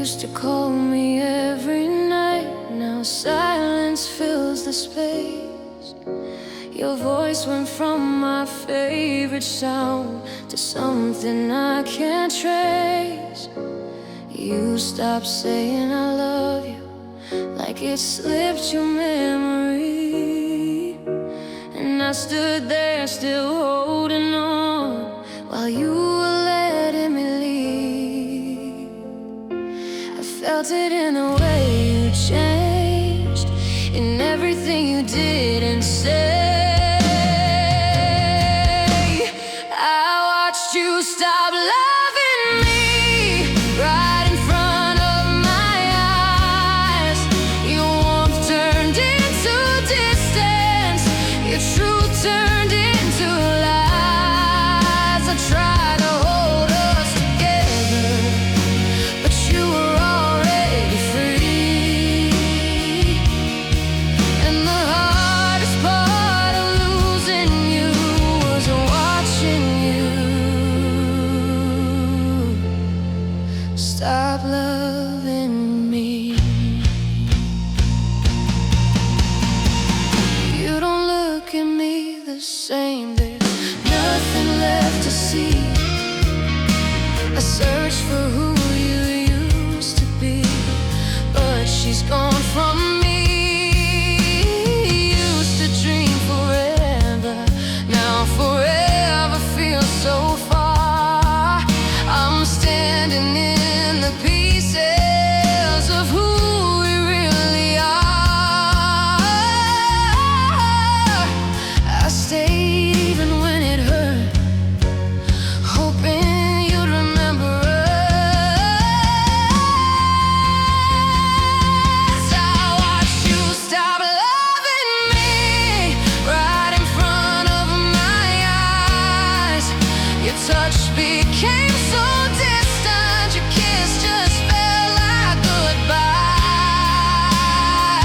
used to call me every night. Now silence fills the space. Your voice went from my favorite sound to something I can't trace. You stopped saying I love you, like it slipped your memory. And I stood there still holding on while you were letting me leave. I felt it in the way you changed, in everything you did and said. I watched you stop loving me right in front of my eyes. Your warmth turned into distance, your truth turned into lies. I tried to hold us together, but you were already free. And the hardest part of losing you was watching you stop loving me. You don't look at me the same, there's nothing left to see. I searched for who you used to be, but she's gone from me. Used to dream forever, now forever feels so far. I'm standing in the pieces of who we really are. I stayed even when it hurt, hoping you'd remember us. I watched you stop loving me right in front of my eyes. Your touch became so distant, your kiss just felt like goodbye.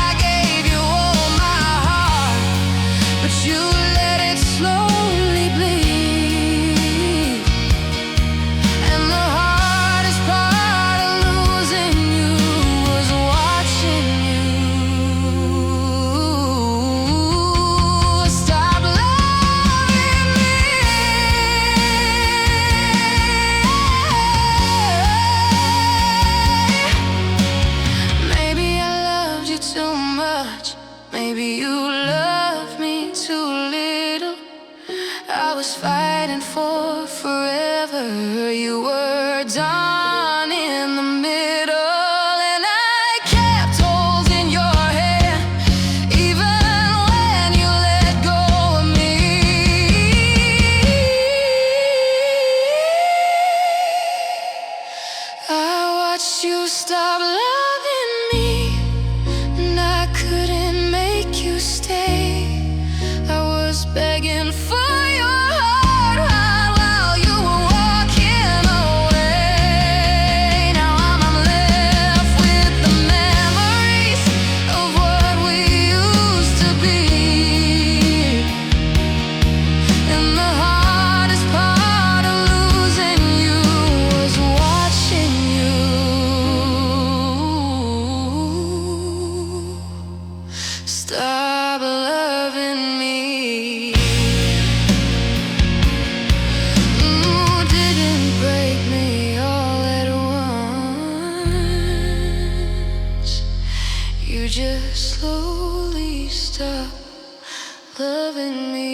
I gave you all my heart, but you let it slowly bleed. And the hardest part of losing you was watching you stop loving me. Maybe I loved you too much, maybe you loved me too little. I was fighting for forever, you were done in the middle. And I kept holding your hand, even when you let go of me. I watched you stop loving me, and I couldn't make you stay. I was begging for your heart while you were walking away. Now I'm left with the memories of what we used to be. And the hardest part of losing you was watching you stop loving me. You didn't break me all at once, you just slowly stopped loving me.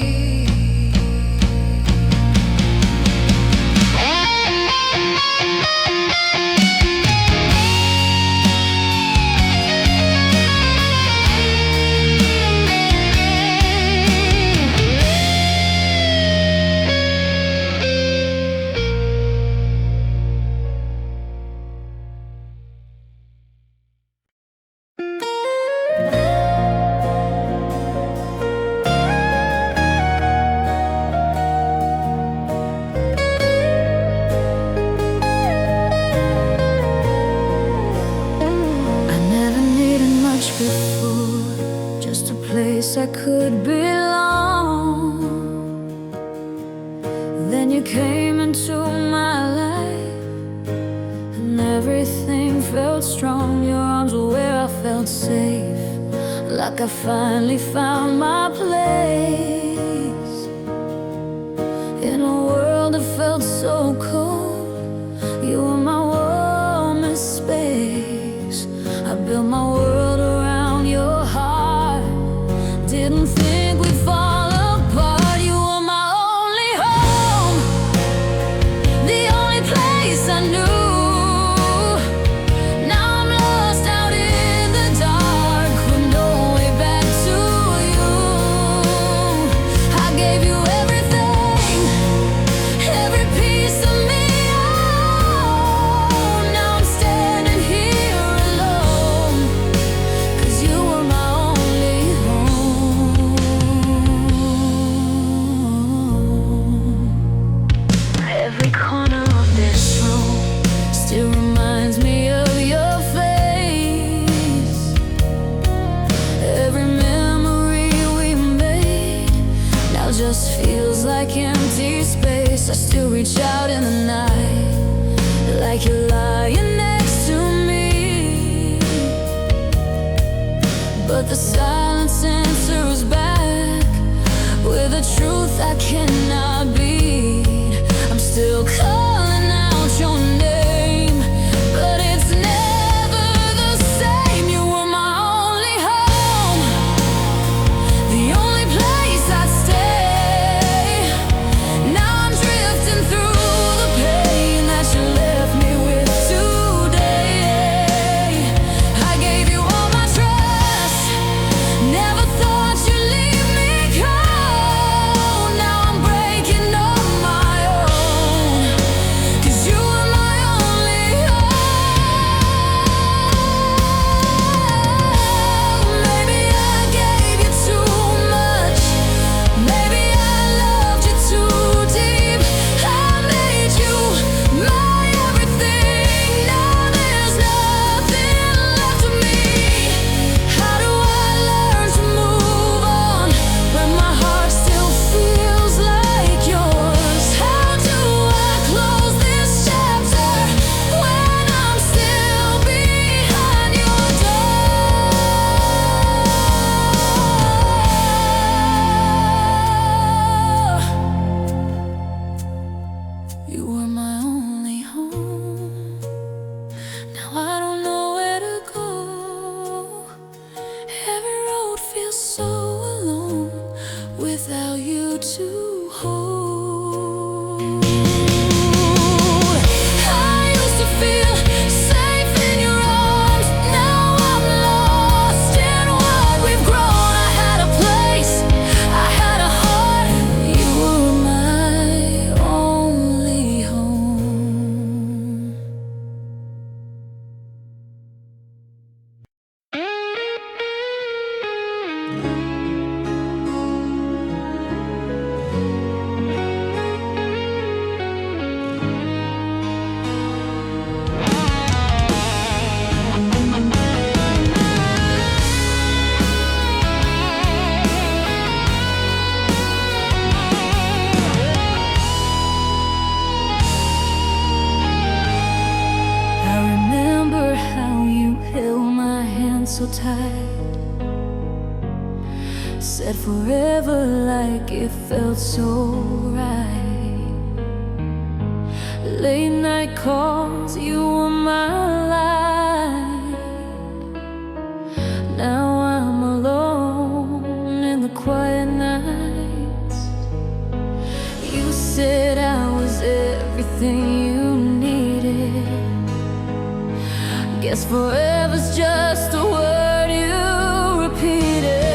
place I could belong. Then you came into my life, and everything felt strong, your arms were where I felt safe, like I finally found my place. In a world that felt so cold, you were my warmest space. I built my world around your heart, didn't think we'd fall apart. You were my only home, the only place I knew. Every corner of this room still reminds me of your face. Every memory we made now just feels like empty space. I still reach out in the night, like you're lying next to me, but the silence answers back with a truth I cannot beat. I'm still calling out your name, but it's never the same. You were my only home, the only place I'd stay. Now I'm drifting through the pain that you left me with today. I gave you all my trust, never thought you'd leave me cold. Now I'm breaking on my own, 'cause you were my only home. Maybe I gave you too much, maybe I loved you too deep. I made you my everything, now there's nothing left of me. How do I learn to move on when my heart still feels like yours? How do I close this chapter when I'm still behind your door? You were my only home. Now I don't know where to go. Every road feels so alone without you to hold. I used to feel safe in your arms, now I'm lost in what we've grown. I had a place, I had a heart, you were my only home. I remember how you held my hand so tight, said forever like it felt so right. Late night calls, you were my light. Now I'm alone in the quiet nights. You said I was everything you needed. Guess forever's just a word you repeated.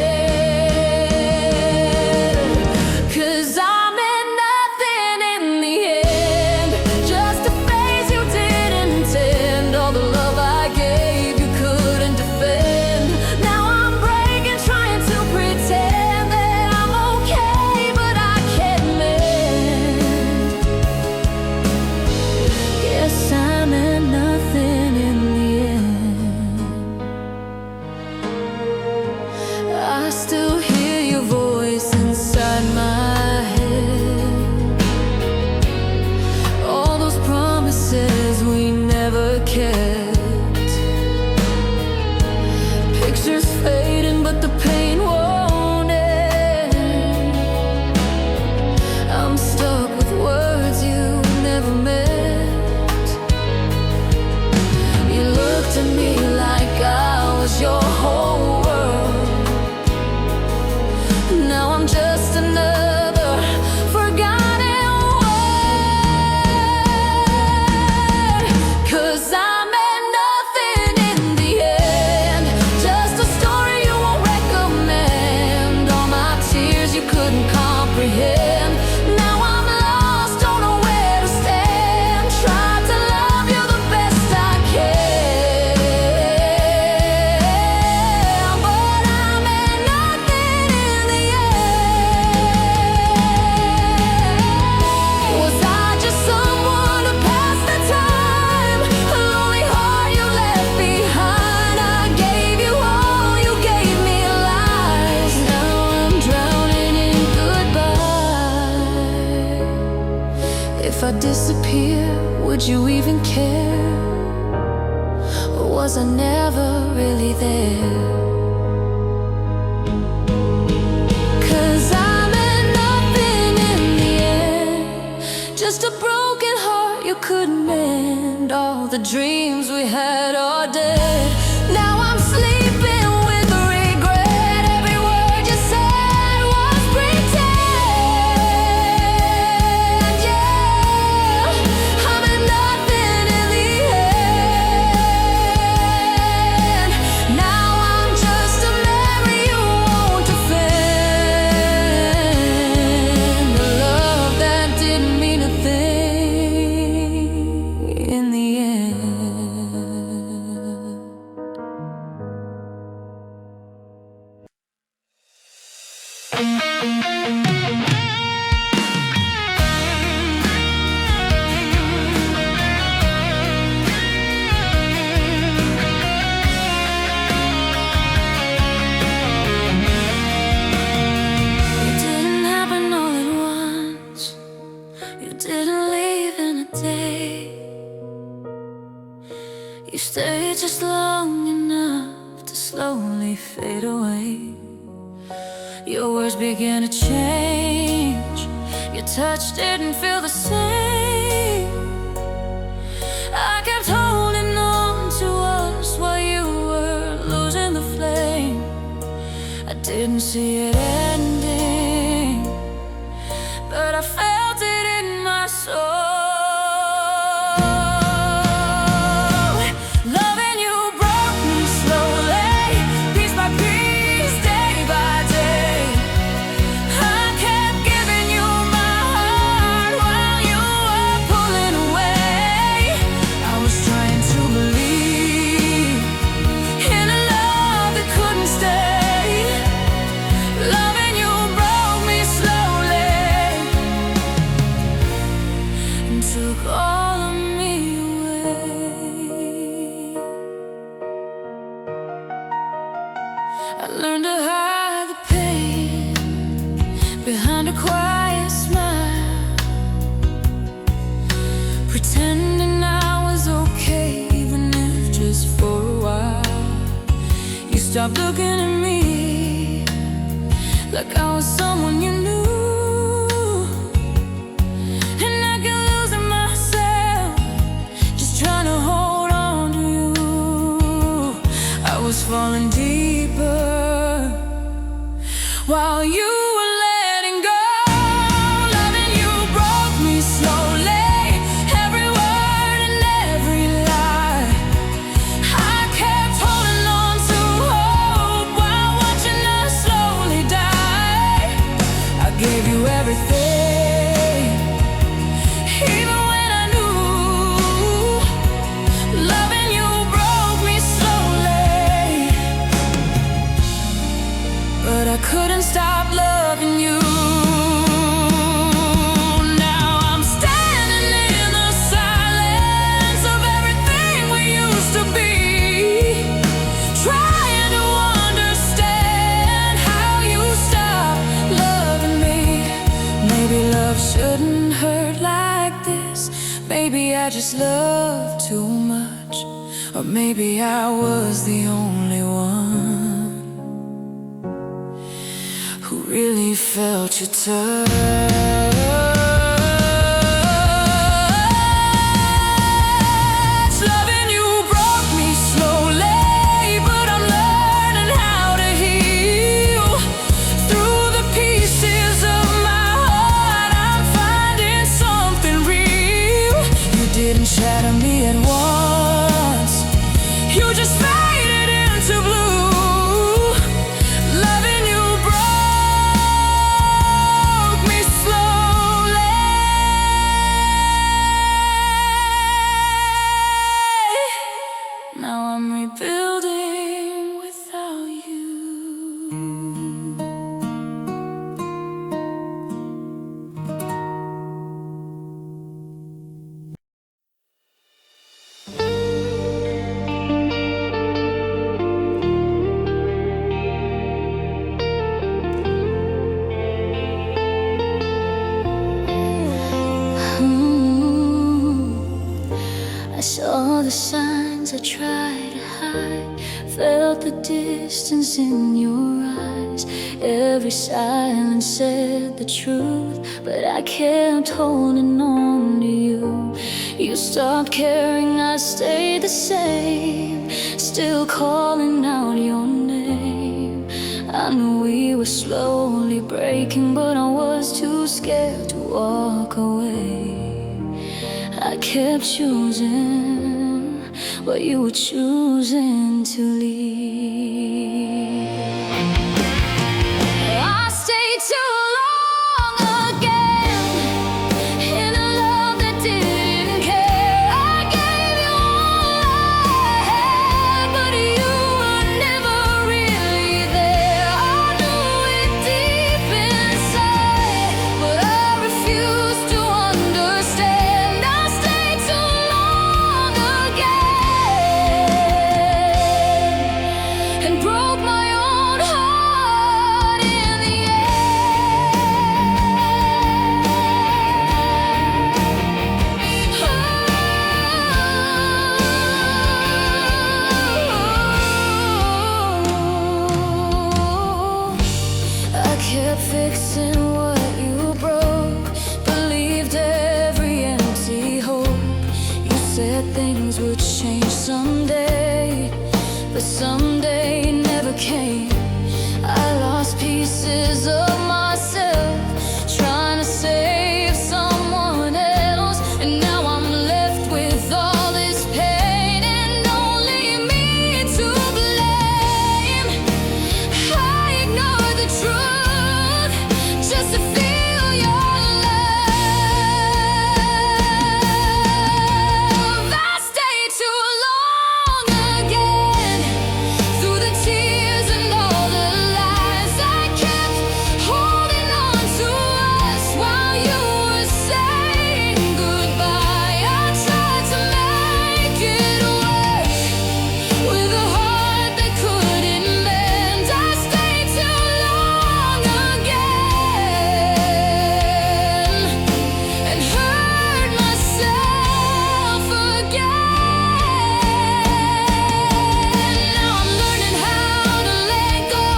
'Cause I meant nothing in the end, just a phase you didn't intend. All the love I gave you couldn't defend. Now I'm breaking, trying to pretend that I'm okay, but I can't mend. Guess I meant nothing in the end. would you even care? Or was I never really there? 'Cause I meant nothing in the end, just a broken heart you couldn't mend. All the dreams we had are dead. Now I'm sleeping with regret. Every word you said was pretend. Yeah, I meant nothing in the end. Now I'm just a memory you won't defend. A love that didn't mean a thing in the end. It didn't happen all at once. You didn't leave in a day. You stayed just long enough to slowly fade away. Your words began to change. Your touch didn't feel the same. I kept holding on to us while you were losing the flame. I didn't see it ending, but I felt it in my soul. Loving you broke me slowly, piece by piece, day by day. I kept giving you my heart while you were pulling away. I was trying to believe in a love that couldn't stay. Loving you broke me slowly and took all of me away. I learned to hide the pain behind a quiet smile, pretending I was okay, even if just for a while. You stopped looking at me like I was someone you knew, and I kept losing myself, just trying to hold on to you. I was falling deeper while you were letting go. Loving you broke me slowly, every word and every lie. I kept holding on to hope while watching us slowly die. I gave you everything, even when I knew. Loving you broke me slowly, but I couldn't stop loving you. Now I'm standing in the silence of everything we used to be, trying to understand how you stopped loving me. Maybe love shouldn't hurt like this. Maybe I just loved too much, or maybe I was the only one who really felt your touch. Loving you broke me slowly, but I'm learning how to heal. Through the pieces of my heart, I'm finding something real. You didn't shatter me at once, you just faded into blue. Loving you broke me slow. I saw the signs I tried to hide, felt the distance in your eyes. Every silence said the truth, but I kept holding on to you. You stopped caring, I stayed the same, still calling out your name. I knew we were slowly breaking, but I was too scared to walk away. I kept choosing, but you were choosing to leave. I stayed too long again in a love that didn't care. I gave you all I had, but you were never really there. I knew it deep inside, but I refused to understand. Fixing what you broke, believed every empty hope. You said things would change someday, but someday never came. I lost pieces of myself trying to save someone else, and now I'm left with all this pain and only me to blame. I ignored the truth just to feel your love. I stayed too long again, through the tears and all the lies. I kept holding on to us while you were saying goodbye. I tried to make it work with a heart that couldn't mend. I stayed too long again and hurt myself again. Now I'm learning how to let go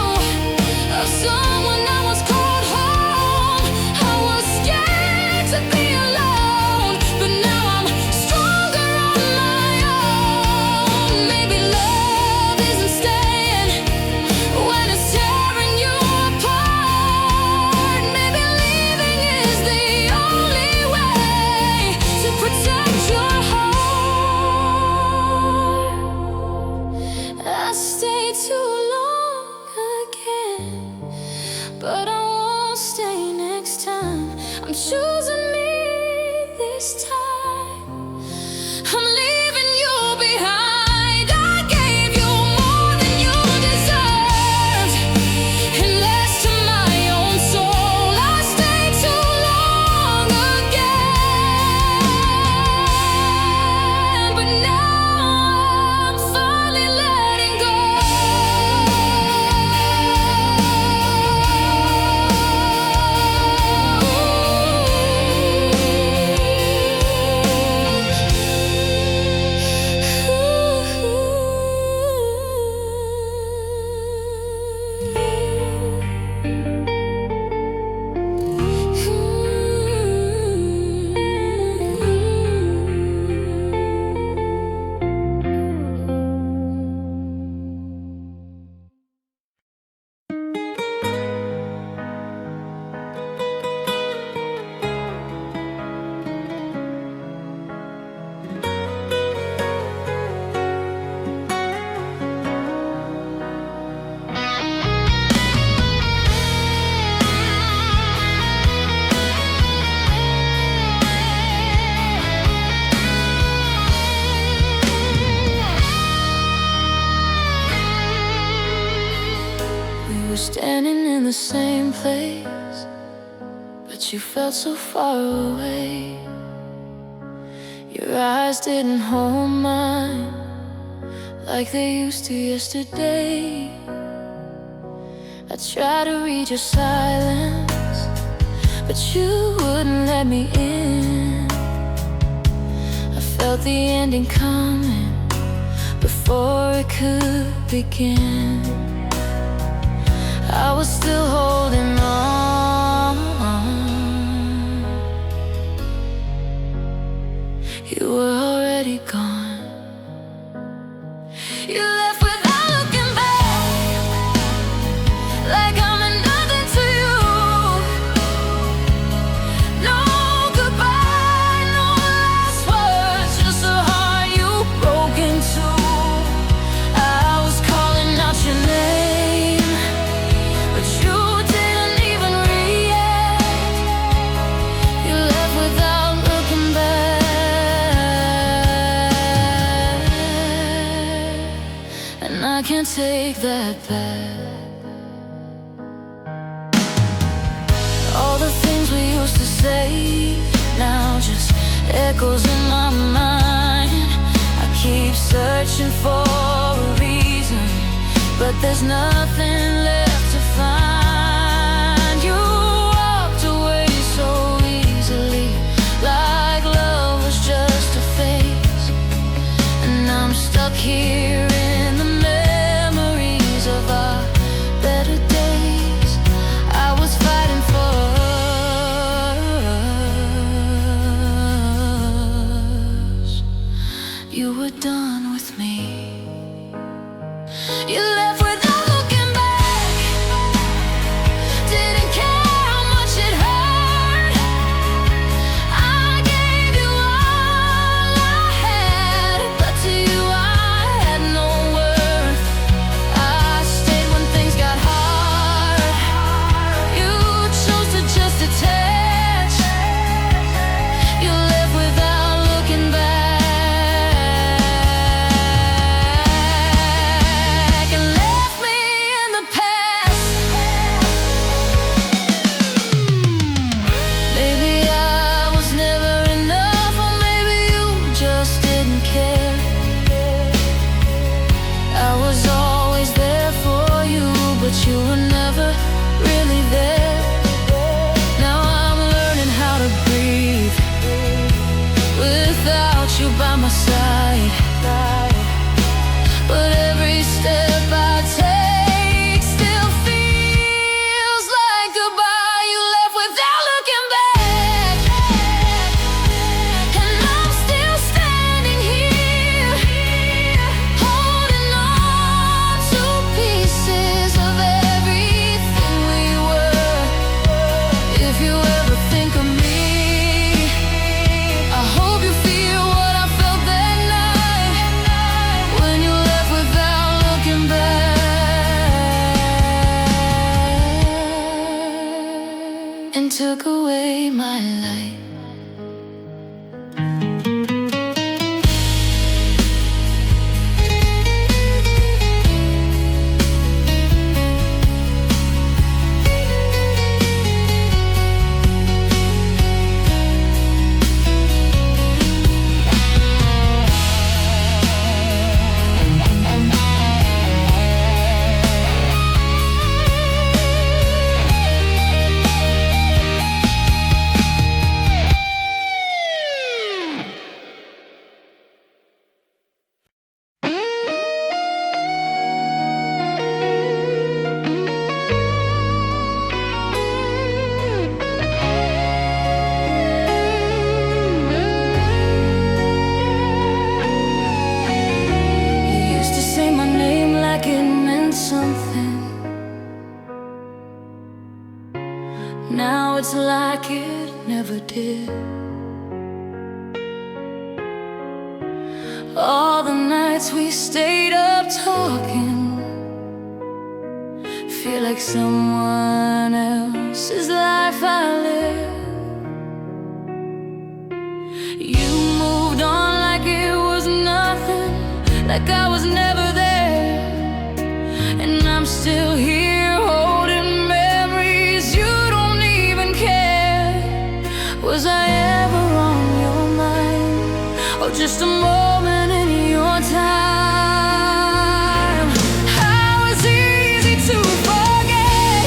of someone I was called home. I was scared to be alone, but now I'm stronger on my own. Maybe love isn't staying when it's tearing you apart. Maybe leaving is the only way to protect your heart. I stayed too long again, but I won't stay next time. I'm choosing me this time. I'm leaving you behind. I gave you more than you deserved and less to my own soul. I stayed too long again, but now I'm finally letting go. Standing in the same place, but you felt so far away. Your eyes didn't hold mine like they used to yesterday. I tried to read your silence, but you wouldn't let me in. I felt felt the ending coming before it could begin. I was still holding on. You were already gone. You left without looking back, like I meant nothing to you. No goodbye, no last words, just a heart you broke into. I was calling out your name, but you didn't even react. You left without looking back, and I can't take that back. All the things we used to say now just echoes in my mind. I keep searching for a reason, but there's nothing left to find. You walked away so easily, like love was just a phase, and I'm stuck here in the memories of our better days. I was fighting for us. You were done with me. You left without looking back, didn't care how much it hurt. I gave you all I had, but to you I had no worth. I stayed when things got hard. You chose to just detach. You left without looking back, and left me in the past. Maybe I was never enough, or maybe you just didn't care. I was always there for you, but you were never really there. Now I'm learning how to breathe without you by my side. But every step I take still feels like goodbye. You left without looking back, and I'm still standing here, holding on to pieces of everything we were. If you ever think of me, I hope you feel what I felt that night, when you left without looking back, and took away my light. You used to say my name like it meant something. Now it's like it never did. All the nights we stayed up talking feel like someone else's life I live. You moved on like it was nothing, like I was never there, and I'm still here holding memories you don't even care. Was I ever on your mind, or just a moment in your time? How it's easy to forget,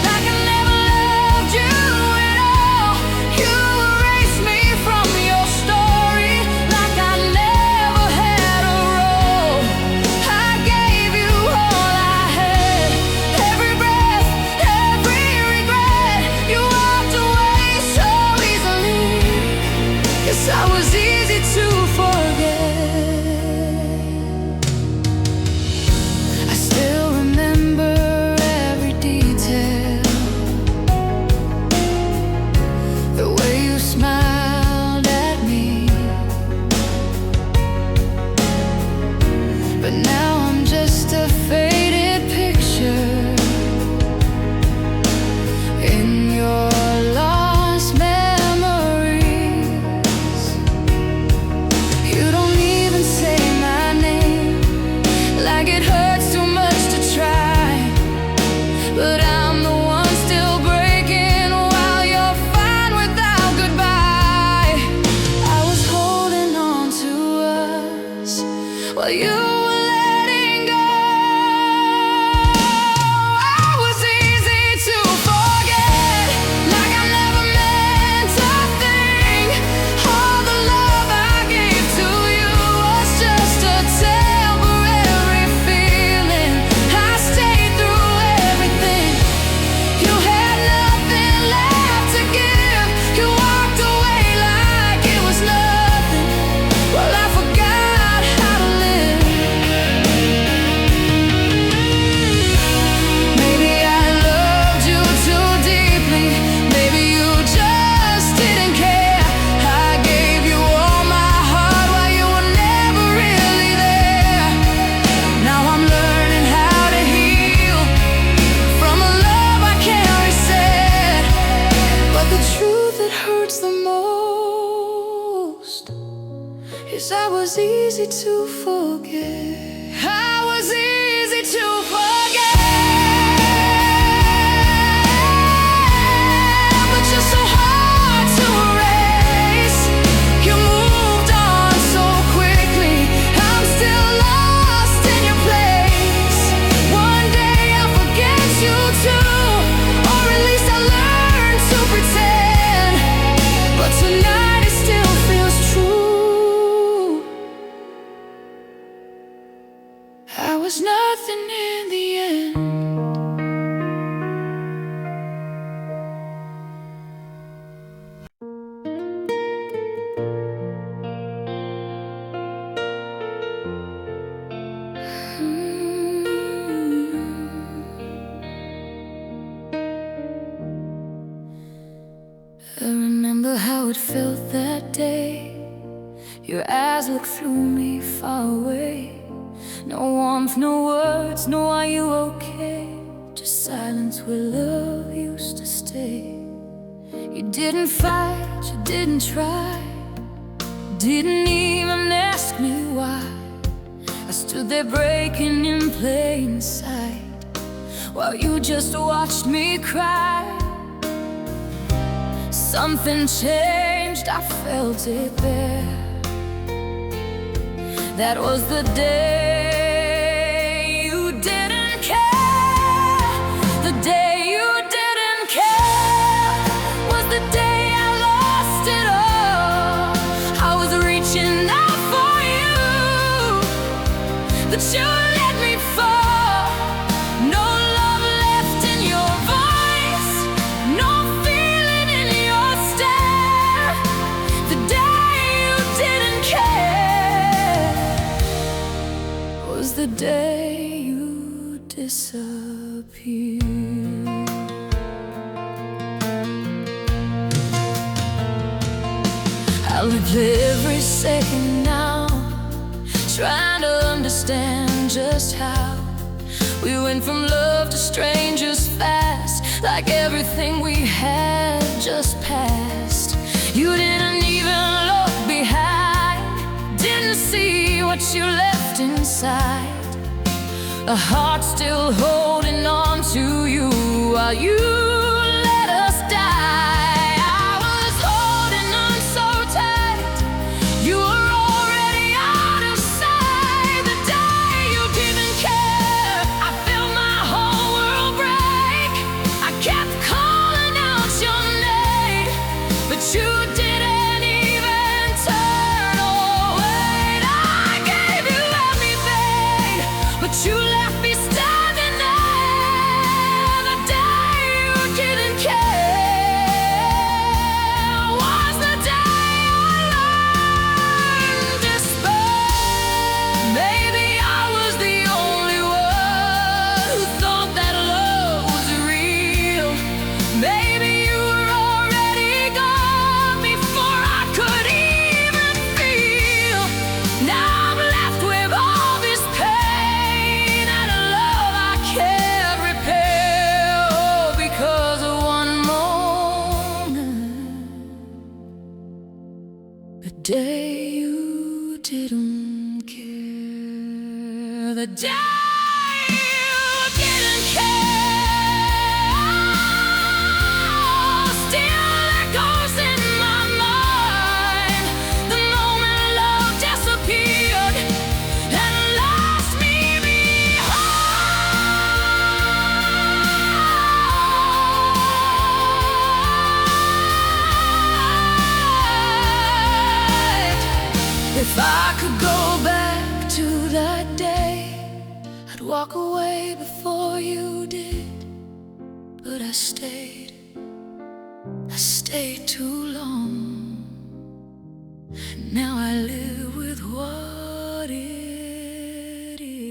like I never loved you at all. You erased me from your story, like I never while you were letting go. I was easy to forget, like I never meant a thing. All the love I gave to you was just a temporary feeling. I stayed through everything. You had nothing left to give. You walked away like it was nothing. Well, I forgot how to live. Maybe I loved you too deeply. Maybe you just didn't care. I gave you all my heart while you were never really there. Now I'm learning how to heal from a love I can't reset. But the truth that hurts the most is I was easy to forget. I was easy to forget, but you're so hard to erase. You moved on so quickly. I'm still lost in your place. One day I'll forget you too, or at least I'll learn to pretend. But tonight it still feels true. I was nothing in the end. I remember how it felt that day. Your eyes looked through me far away. No warmth, no words, no are you okay? Just silence where love used to stay. You didn't fight, you didn't try, didn't even ask me why. I stood there breaking in plain sight while you just watched me cry. Something changed, I felt it there. That was the day you didn't care. The day you didn't care was the day I lost it all. I was reaching out for you, but you let me fall. No love left in your voice, no feeling in your stare. The day you didn't care was the day you disappeared. I live every second now, trying to understand just how we went from love to strangers fast, like everything we had just passed. You didn't even look behind, didn't see what you left inside. A heart still holding on to you while you let us die. I was holding on so tight, you were already out of sight. The day you didn't care, I felt my whole world break. I kept calling out your name, but you didn't even turn away. I gave you everything, but you left me standing there. The day you didn't care was the day I learned despair. Maybe I was the only one who thought that love was real. Maybe you were already gone before I could even feel. Now I'm left with all this pain and a love I can't repair, all because of one moment. The day you didn't care. The day you didn't care still echoes in my mind. The moment love disappeared and walk away before you did, but I stayed too long. Now I live with what it is.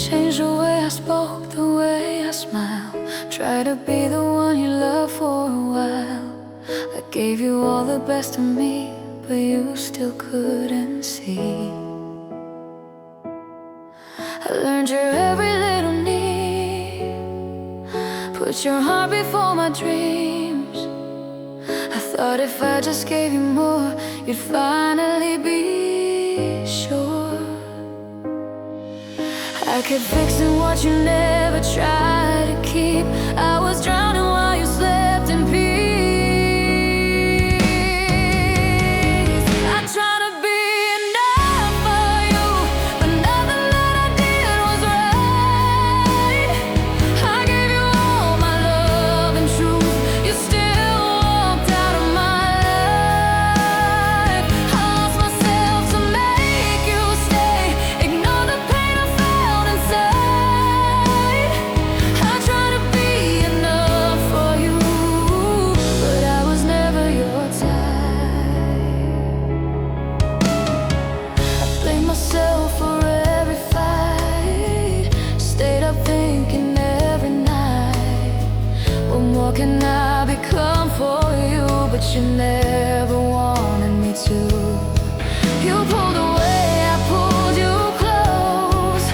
Changed the way I spoke, the way I smile. Try to be the one you love for a while. I gave you all the best of me, but you still couldn't see. I learned your every little need, put your heart before my dreams. I thought if I just gave you more, you'd finally be sure. I kept fixing what you never tried to keep. I was drowning while you slept in peace. I tried to be enough for you, but nothing that I did was right. I gave you all my love and truth. You still walked out of my life. I lost myself to make you stay. Ignore the pain I felt inside. I tried to be enough for you, but I was never your type. I blamed myself for every fight. Stayed up thinking every night, what more can I become for you? But you never wanted me to. You pulled away, I pulled you close.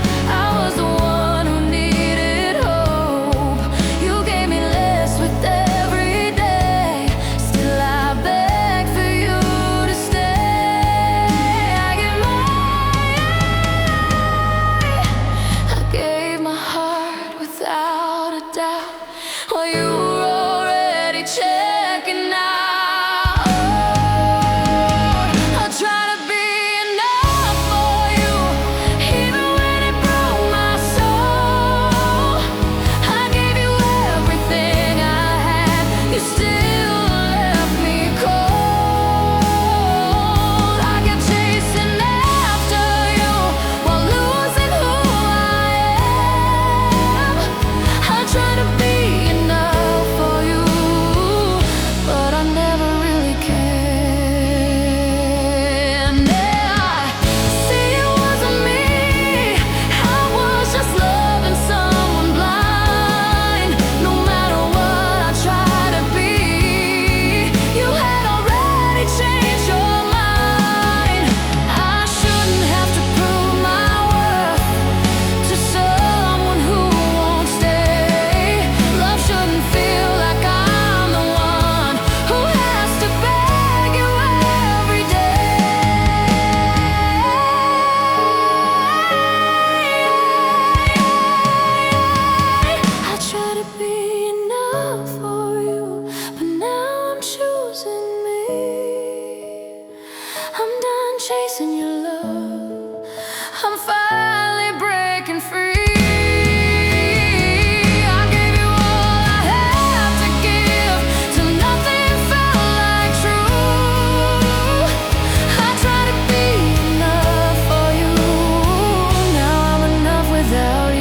I was the one who needed hope. You gave me less with every day. Still I beg for you to stay. I gave my heart without a doubt, while you were already checking out. I tried to be enough for you, even when it broke my soul. I gave you everything I had, you still left me cold. I kept chasing after you while losing who I am. I tried to be enough for you, but I never really can. Yeah, see, it wasn't me. I was just loving someone blind. No matter what I tried to be, you had already changed your mind. I shouldn't have to prove my worth to someone who won't stay. Love shouldn't feel like I'm the one who has to beg you every day. I try to be enough for you, but now I'm choosing me. I'm done chasing your love, I'm finally breaking free. I gave you all I had to give, till nothing felt like true. I tried to be enough for you, now I'm enough without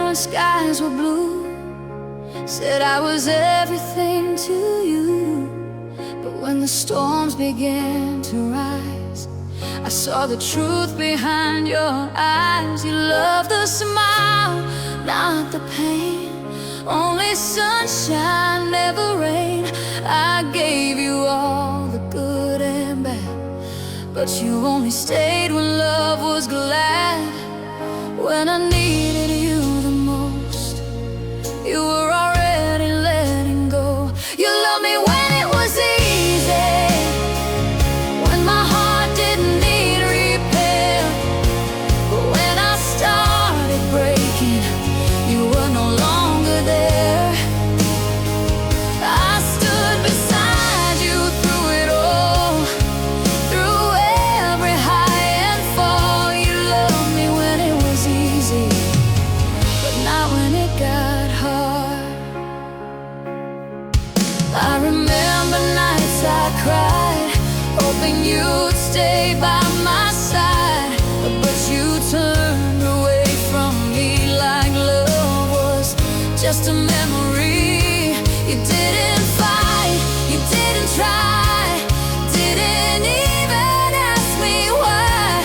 when skies were blue. Said I was everything to you. But when the storms began to rise, I saw the truth behind your eyes. You loved the smile, not the pain. Only sunshine, never rain. I gave you all the good and bad, but you only stayed when love was glad. When I needed you the most, you were already letting go. You loved me when it was easy, when my heart didn't need repair. But when I started breaking, you were no longer there. I stood beside you through it all, through every high and fall. You loved me when it was easy, but not when it got hard. I remember nights I cried, hoping you'd stay by my side. But you turned away from me like love was just a memory. You didn't fight, you didn't try, didn't even ask me why.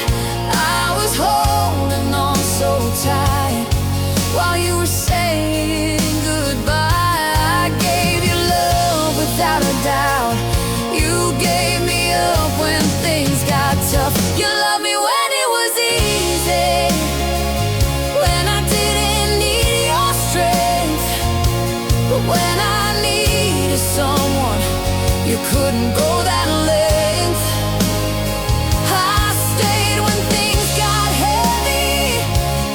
I was holding on so tight while you were saying goodbye. I gave you love without a doubt. You gave me up when things got tough. You loved me when it was easy, when I didn't need your strength. But when I needed someone, you couldn't go that length. I stayed when things got heavy.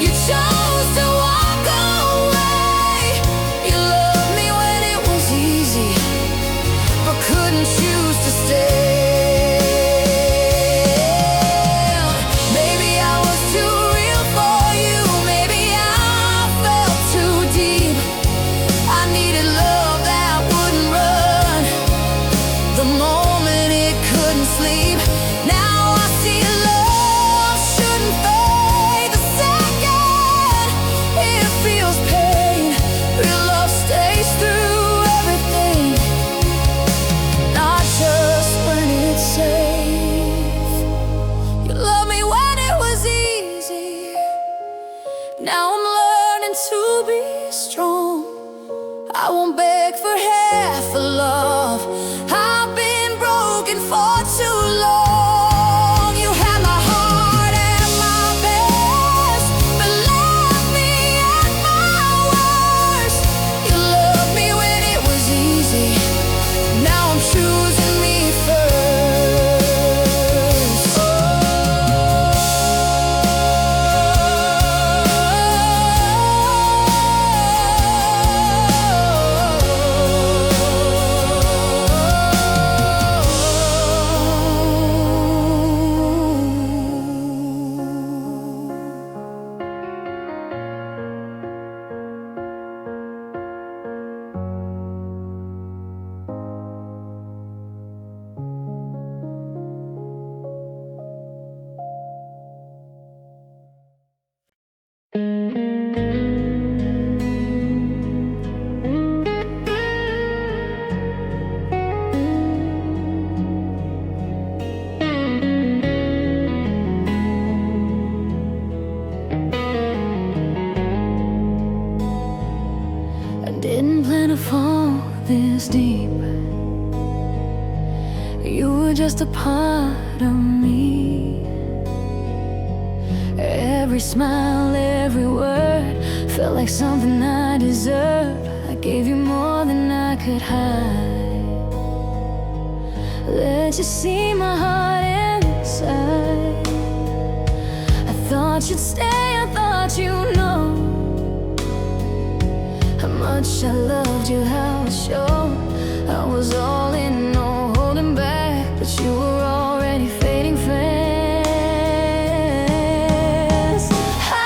You chose to walk away. You loved me when it was easy, but couldn't choose to stay. Maybe I was too real for you. Maybe I felt too deep. I needed love that wouldn't run the moment it couldn't sleep. Now I see love shouldn't fade the second it feels pain. Real love stays through everything, not just when it's safe. You loved me when it was easy. Now I'm learning to be strong. I won't beg for half a love. I've been broken for too long. You had my heart at my best, but left me at my worst. You loved me when it was easy. Now I'm choosing me first. I didn't plan to fall this deep. You were just a part of me. Every smile, every word felt like something I deserved. I gave you more than I could hide. Let you see my heart inside. I thought you'd stay, I thought you'd know how much I loved you, how it showed. I was all in, no holding back, but you were already fading fast.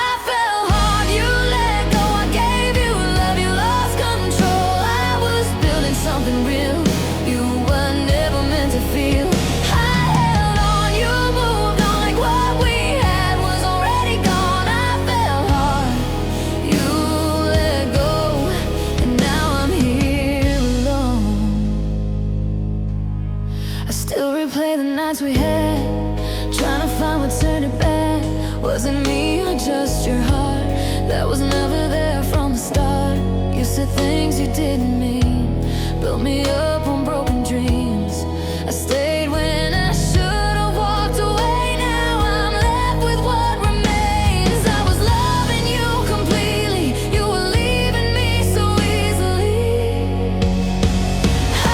I fell hard, you let go. I gave you love, you lost control. I was building something real you were never meant to feel. I held on, you moved on like what we had was already gone. I fell hard, you didn't mean. Built me up on broken dreams. I stayed when I should have walked away. Now I'm left with what remains. I was loving you completely. You were leaving me so easily.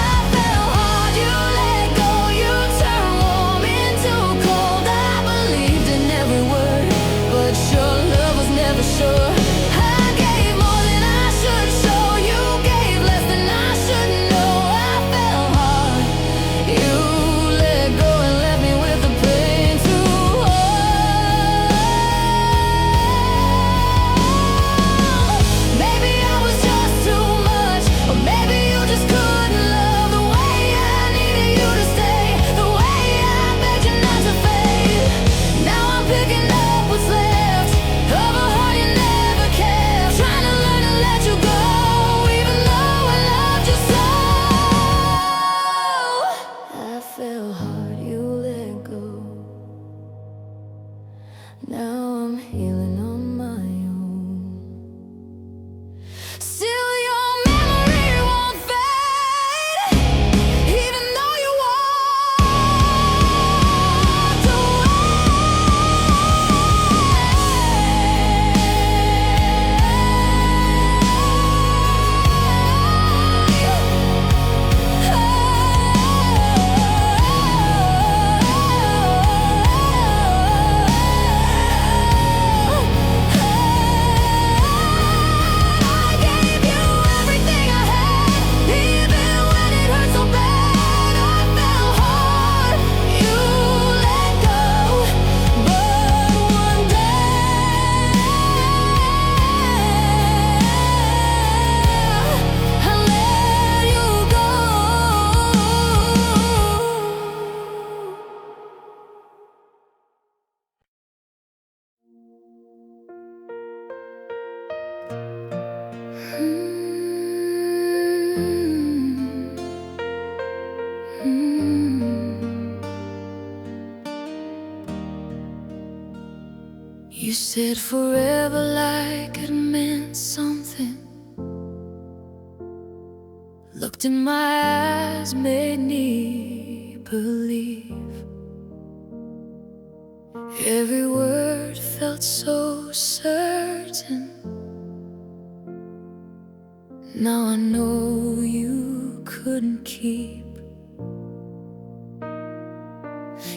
I fell hard, you let go. You turned warm into cold. I believed in every word, but your love was never sure. I gave more than I should show. You gave less than I should know. I fell hard, you let go and left me with the pain to hold. Maybe I was just too much, or maybe you just couldn't love the way I needed you to stay, the way I begged you not to fade. Now I'm picking up what's left of a heart you never kept, trying to learn to let you go, even though I loved you so. I fell hard, you let go. Now I'm healing on my own. Still your memory won't fade, even though you walked I gave you everything I had, even when it hurt so bad. I fell hard, you let go, but one day I let you go. You said forever like it meant something. Looked in my eyes, made me believe. Every word felt so certain. Now I know you couldn't keep.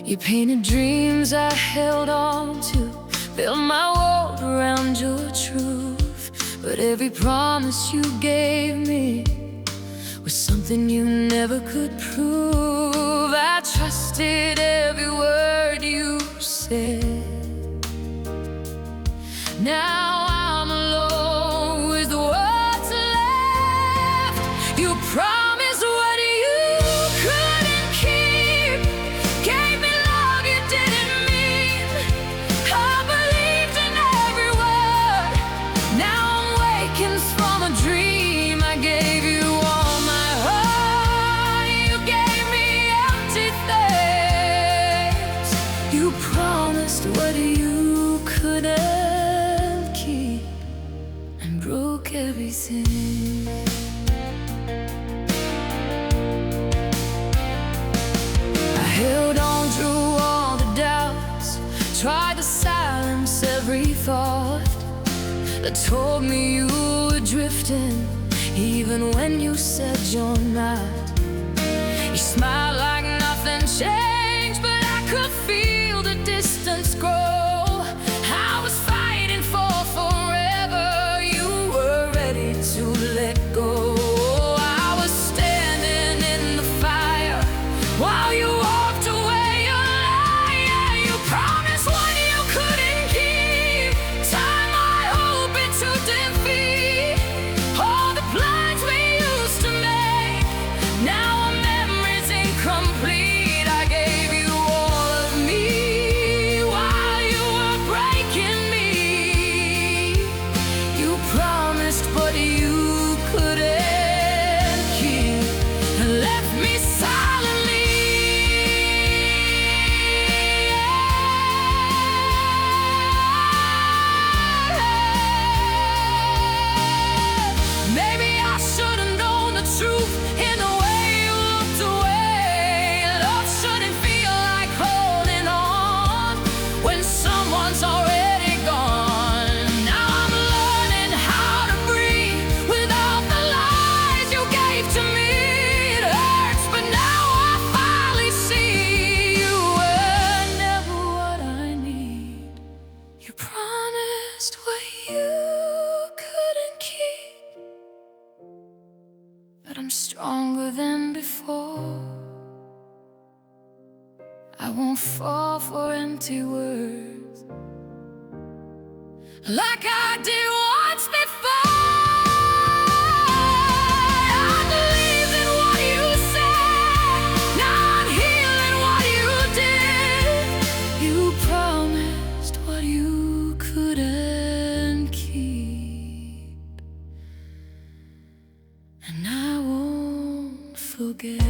You painted dreams I held on to, built my world around your truth. But every promise you gave me was something you never could prove. I trusted every word you said. Now I'm alone with what's left. You promised what you couldn't keep, gave me love you didn't mean. I believed in every word. Now I'm waking from a dream. I gave you all my heart. You gave me empty things. You promised what you couldn't keep, and broke everything. I held on through all the doubts, tried to silence every thought that told me you were drifting, even when you said you're not. You smiled like nothing changed, but I could feel the distance grow. I was fighting for forever. You were ready to let go. I was standing in the fire while you walked away alive. You promised what you couldn't keep, time my hope into defeat. All the plans we used to make, now our memories incomplete. I gave you all of me while you were breaking me. You promised, but you I'm stronger than before. I won't fall for empty words like I did once before. I believed in what you said. Now I'm healing what you did. You promised what you couldn't keep, and I won't forget.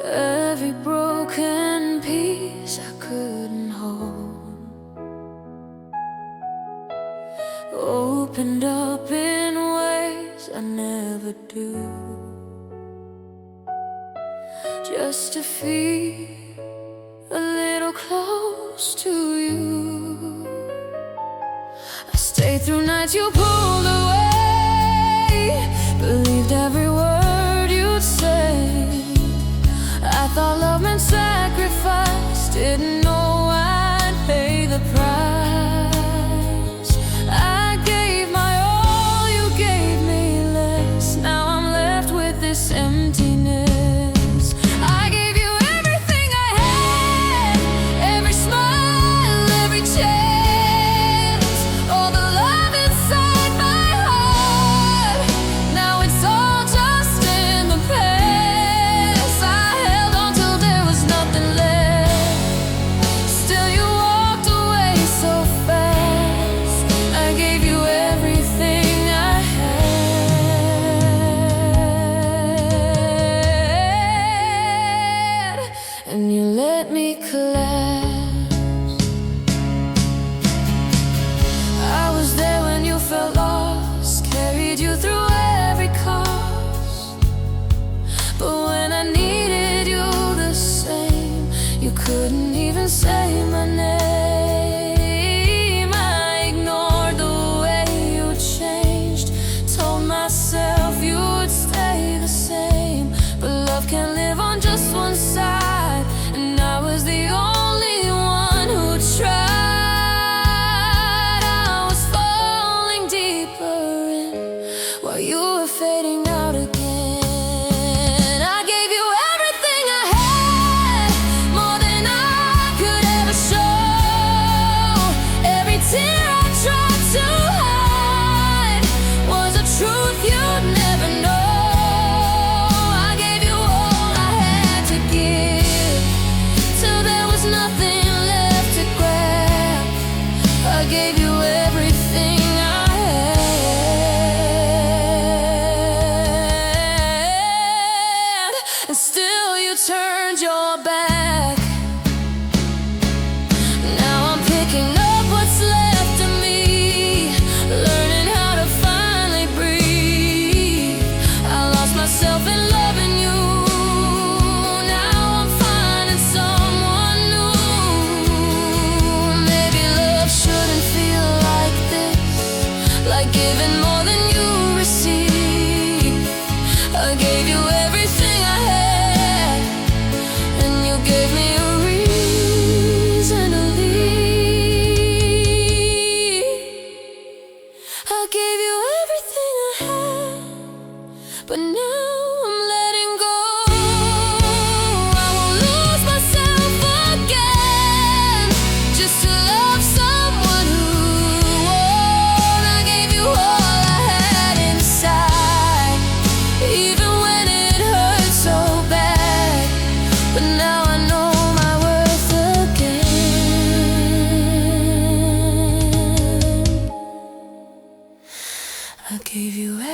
Every broken piece I couldn't hold opened up in ways I never do, just to feel a little close to you. I stayed through nights you pulled away, believed every word you'd say. I thought love meant sacrifice, didn't know I'd pay the price. I gave my all, you gave me less. Now I'm left with this emptiness. I gave you everything I had, every smile, every chance, all the love inside my heart. Now it's all just in the past. I held on till there was nothing left. Still you walked away so fast. I gave you everything I had, and you let me collapse. I was there when you felt lost, carried you through every cost. But when I needed you the same, you couldn't even say my name. I ignored the way you changed, told myself you would stay the same. But love can't live on just one side, and I was the only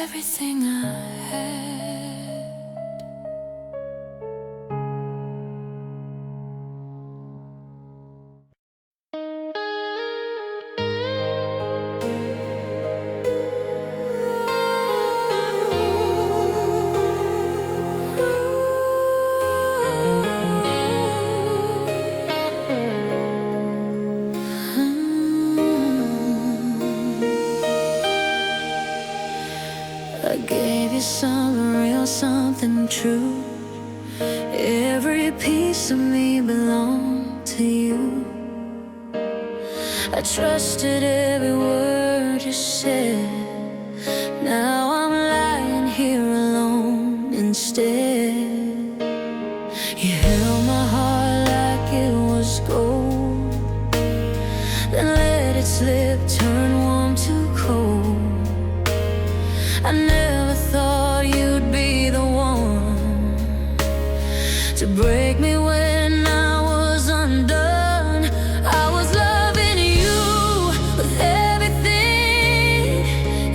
everything I had. I gave you something real, something true. Every piece of me belonged to you. I trusted every word you said. Now I'm lying here alone instead. You held my heart like it was gold, then let it slip, turn warm to cold. I never thought you'd be the one to break me when I was undone. I was loving you with everything.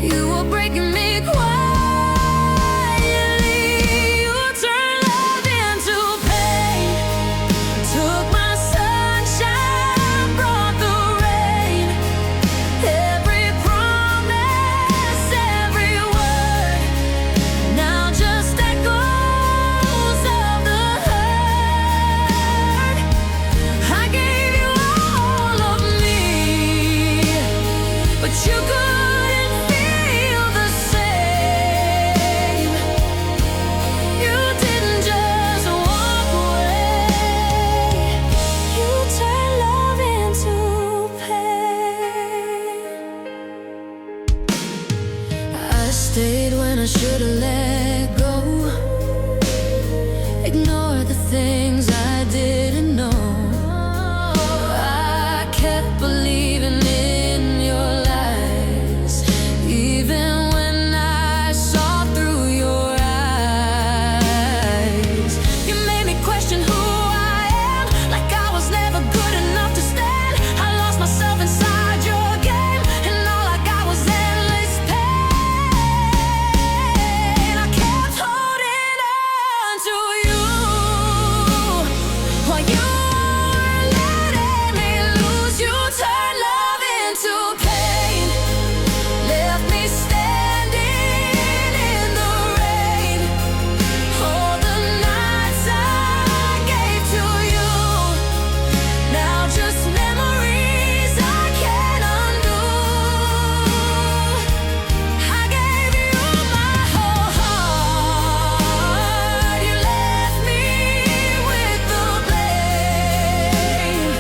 You were breaking me quietly. You turned love into pain, took my sunshine, brought the rain. Every promise, every word, now just echoes of the hurt. I gave you all of me, but you couldn't feel the same. You didn't just walk away, you turned love into pain. I stayed when I should've let go, ignored the things I didn't know. I kept believing in your lies, even when I saw through your eyes. You made me question who I am, like I was never good enough to stand. I lost myself inside your game, and all I got was endless pain. I kept holding on to you while you were letting me lose. You turned love into pain, left me standing in the rain. All the nights I gave to you, now just memories I can't undo. I gave you my whole heart, you left me with the blame.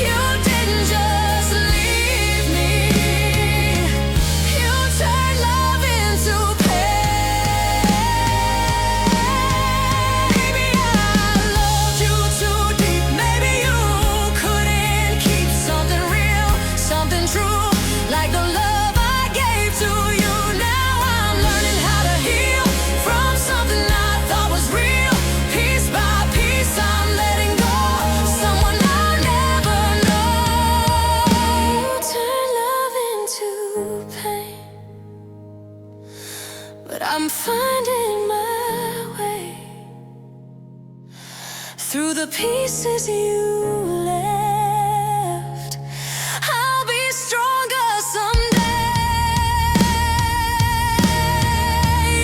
You didn't just leave me, you turned love into pain. Maybe I loved you too deep, maybe you couldn't keep something real, something true, like the love I gave to you. Now I'm learning how to heal from something I thought was real. Piece by piece I'm letting go, someone I'll never know. You turn love into pain, but I'm finding my way through the pieces you left. I'll be stronger someday.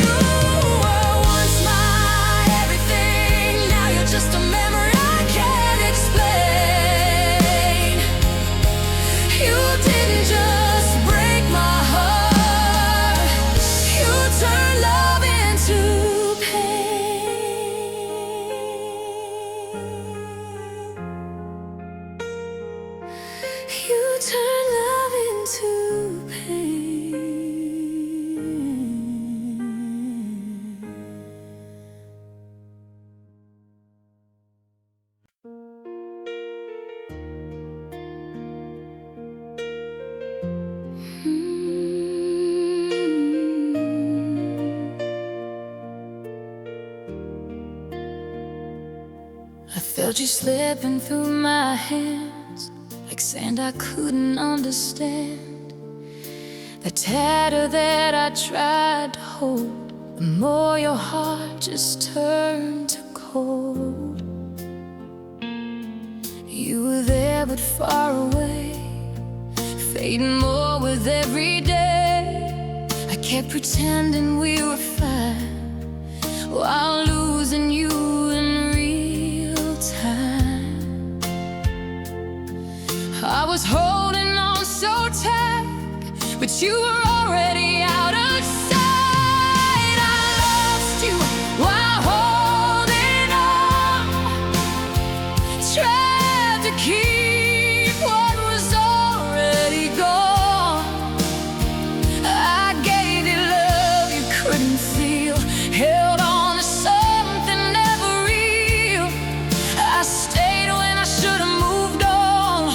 You were once my everything, now you're just a memory I can't explain. You didn't just break my heart, you turned love into pain. You turn love into pain. I felt you slipping through my hands like sand I couldn't understand. The tighter that I tried to hold, the more your heart just turned to cold. You were there but far away, fading more with every day. I kept pretending we were fine while losing you in real time. I was holding on so tight, but you were already out of sight. I lost you while holding on, tried to keep what was already gone. I gave you love you couldn't feel, held on to something never real. I stayed when I should have moved on,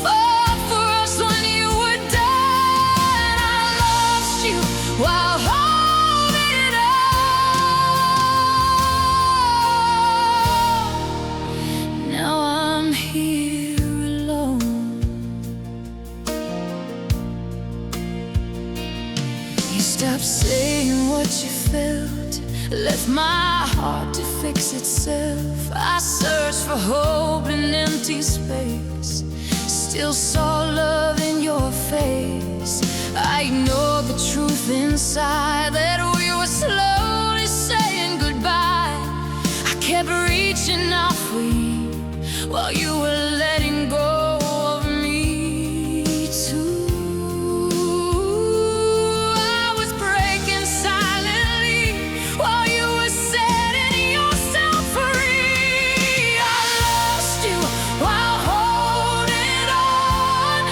fought for us when you were done. I lost you while holding on. Now I'm here alone. You stopped saying what you felt, left my heart to fix itself. I searched for hope in empty space, still saw love in your face. I ignored the truth inside, that we were slowly saying goodbye. I kept reaching out for you while you were letting go of me too. I was breaking silently while you were setting yourself free. I lost you while holding on,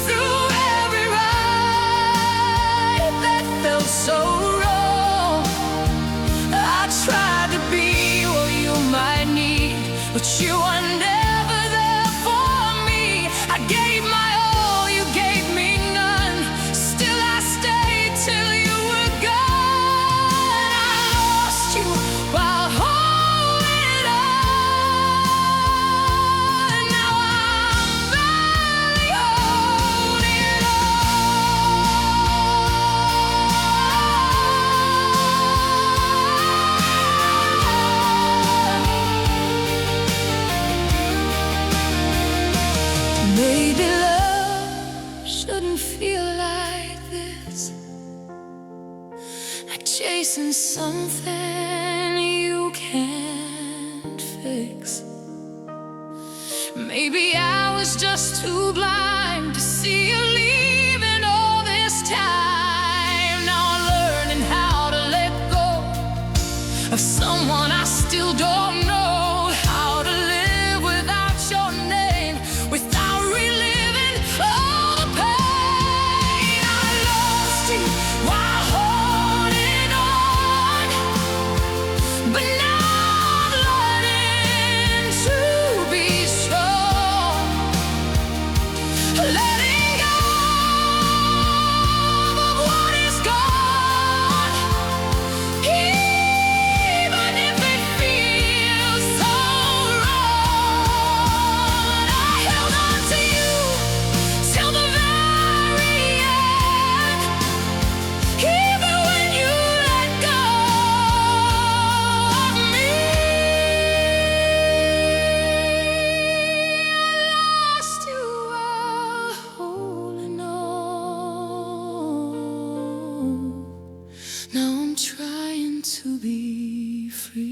through every ride that felt so wrong. I tried to be what you might need, but you were never there for me. I gave my all, you gave me none, still I stayed till you were gone. I lost you while holding on. Now I'm barely holding on. Maybe love shouldn't feel like this, like chasing something you can't fix. Maybe I was just too blind to see you leaving all this time. Now I'm learning how to let go of someone I still don't know, how to live without your name, without reliving all the pain. I lost you while holding on, but now I'm learning to be strong, letting go of what is gone, even if it feels so wrong. I held on to you till the very end, even when you let go of me. I lost you while holding on. Now I'm trying to be free.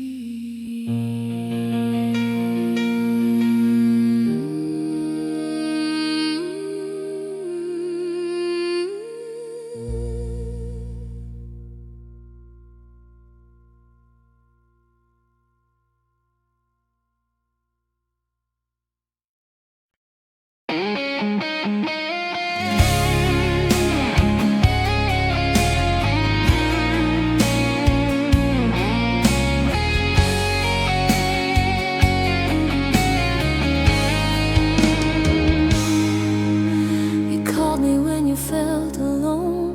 You called me when you felt alone,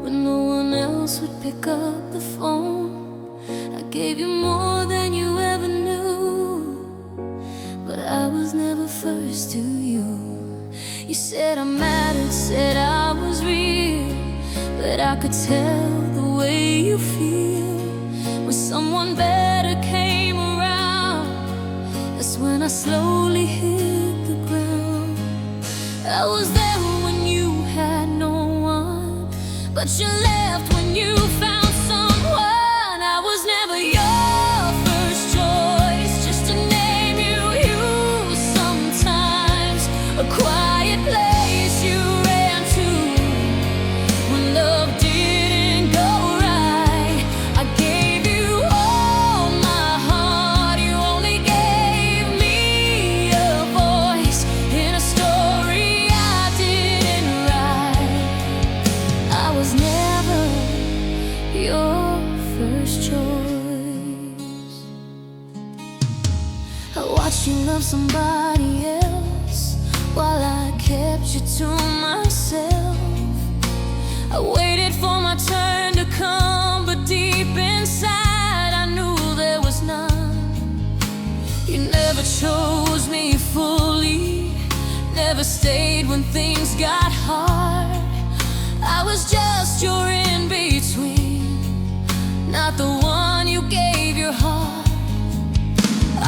when no one else would pick up the phone. I gave you more than you ever knew, but I was never first to you. You said I mattered, said I was but I could tell the way you feel when someone better came around. That's when I slowly hit the ground. I was there when you had no one, but you left when you found someone. I was never your first choice, just a name you use sometimes, a quiet place you ran to when love didn't go right. I gave you all my heart, you only gave me a voice in a story I didn't write. I was never your first choice. I watched you love somebody else while I kept you to myself. I waited for my turn to come, but deep inside I knew there was none. You never chose me fully, never stayed when things got hard. I was just your in-between, not the one you gave your heart.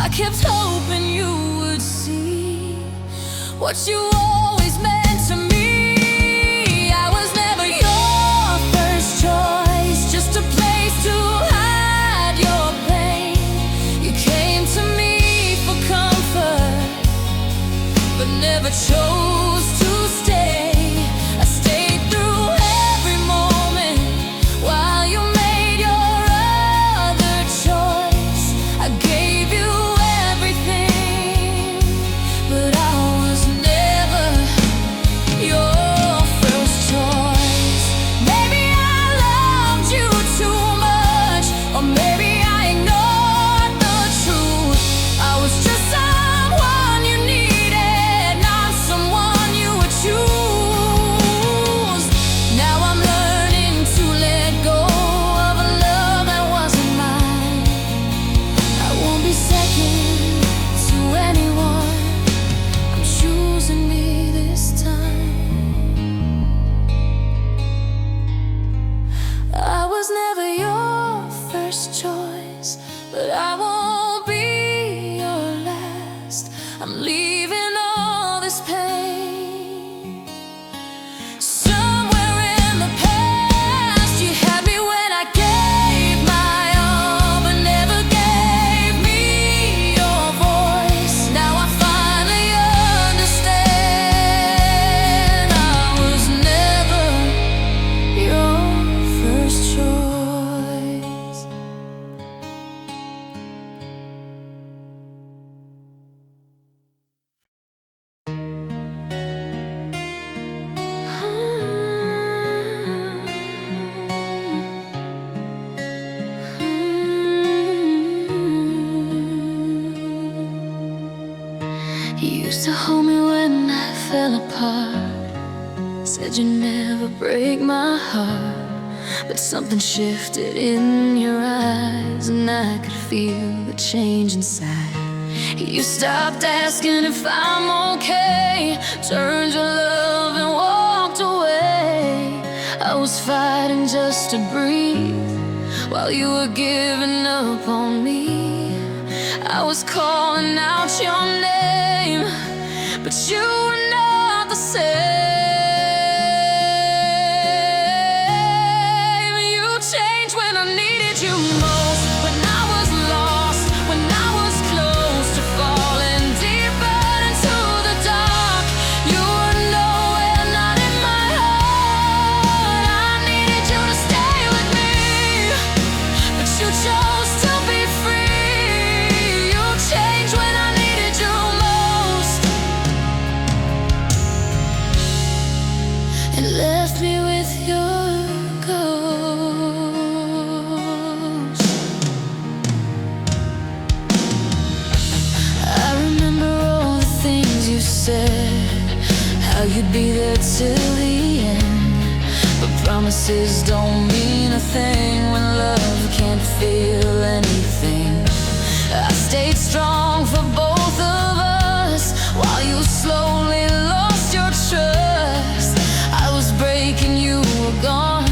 I kept hoping you would see what you always meant to me. I was never your first choice, just a place to hide your pain. You came to me for comfort, but never chose to stay. I stayed through every moment while you made your other choice. I gave you everything, but I was never your first choice. Maybe I loved you too much, or maybe I ignored the truth. I was just someone you needed, not someone you would choose. Now I'm learning to let go of a love that wasn't mine. I won't be second to anyone, I'm choosing me this time. I was never your first choice, but I won't be your last. I'm leaving all this pain somewhere in the past. You had me when I gave my all, but never gave me your voice. Now I finally understand I was never your first choice. You used to hold me when I fell apart, said you'd never break my heart. But something shifted in your eyes, and I could feel the change inside. You stopped asking if I'm okay, turned your love and walked away. I was fighting just to breathe while you were giving up on me. I was calling out your name, but you were not the same. You changed when I needed you most, when I was lost, when I was close to falling deeper into the dark. You were nowhere, not in my heart. I needed you to stay with me, but you chose to be free. You changed when I needed you most, and left me with your ghost. I remember all the things you said, how you'd be there till the end. But promises don't mean a thing when love can't feel anything. I stayed strong for both of us while you slowly lost your trust. I was breaking, you were gone.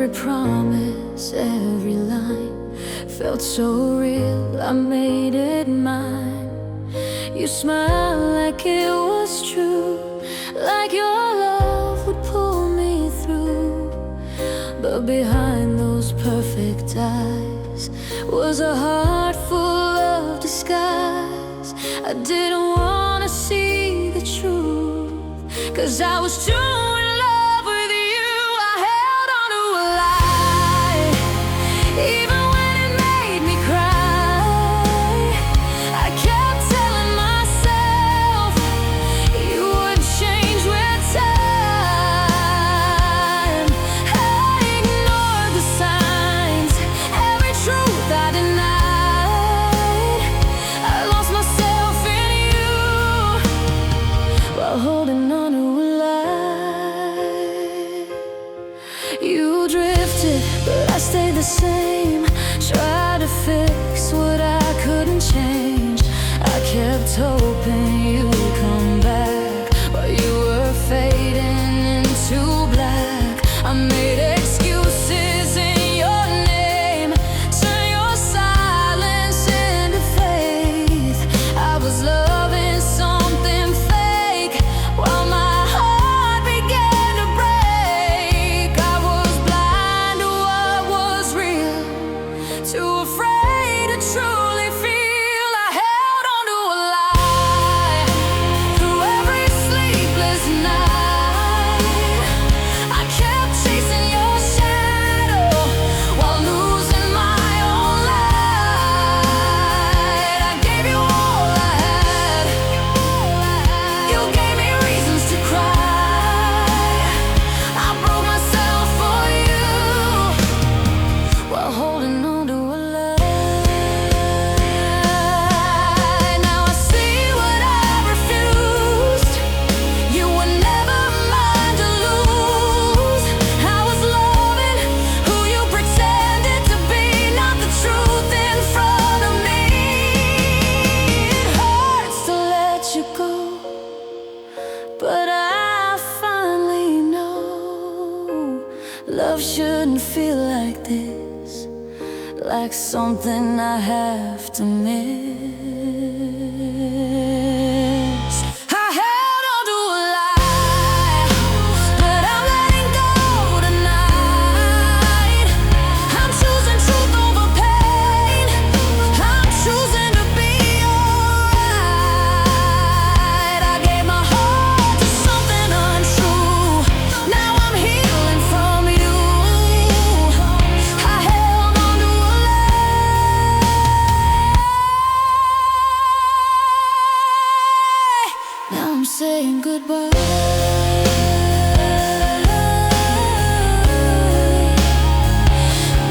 every promise, every line felt so real, I made it mine. You smiled like it was true, like your love would pull me through. But behind those perfect eyes was a heart full of disguise. I didn't want to see the truth, 'cause I was too in love with you. I held on to a lie, even when it made me cry. I kept telling myself you would change with time. I ignored the signs, every truth I denied. I lost myself in you while holding on to a lie. You drifted, but I stayed the same. Tried to fix what I couldn't change. I kept hoping you'd come back, but you were fading into black. I made excuses in your name, turn your silence into faith. I was loving something fake while my heart began to break. I was blind to what was real, too afraid to truly feel. I held on to a lie through every sleepless night. I kept chasing your shadow while losing my own light. I gave you all I had, you gave me reasons to cry. I broke myself for you while holding on to a lie. Now I see what I refused. You were never mine to lose. I was loving who you pretended to be, not the truth in front of me. It hurts to let you go, but I finally know love shouldn't feel like this, like something I have to miss. I held on to a lie, but I'm letting go tonight. I'm choosing truth over pain. I'm choosing to be alright. I gave my heart to something untrue. Now I'm healing from you. I held on to a lie. Now I'm saying goodbye.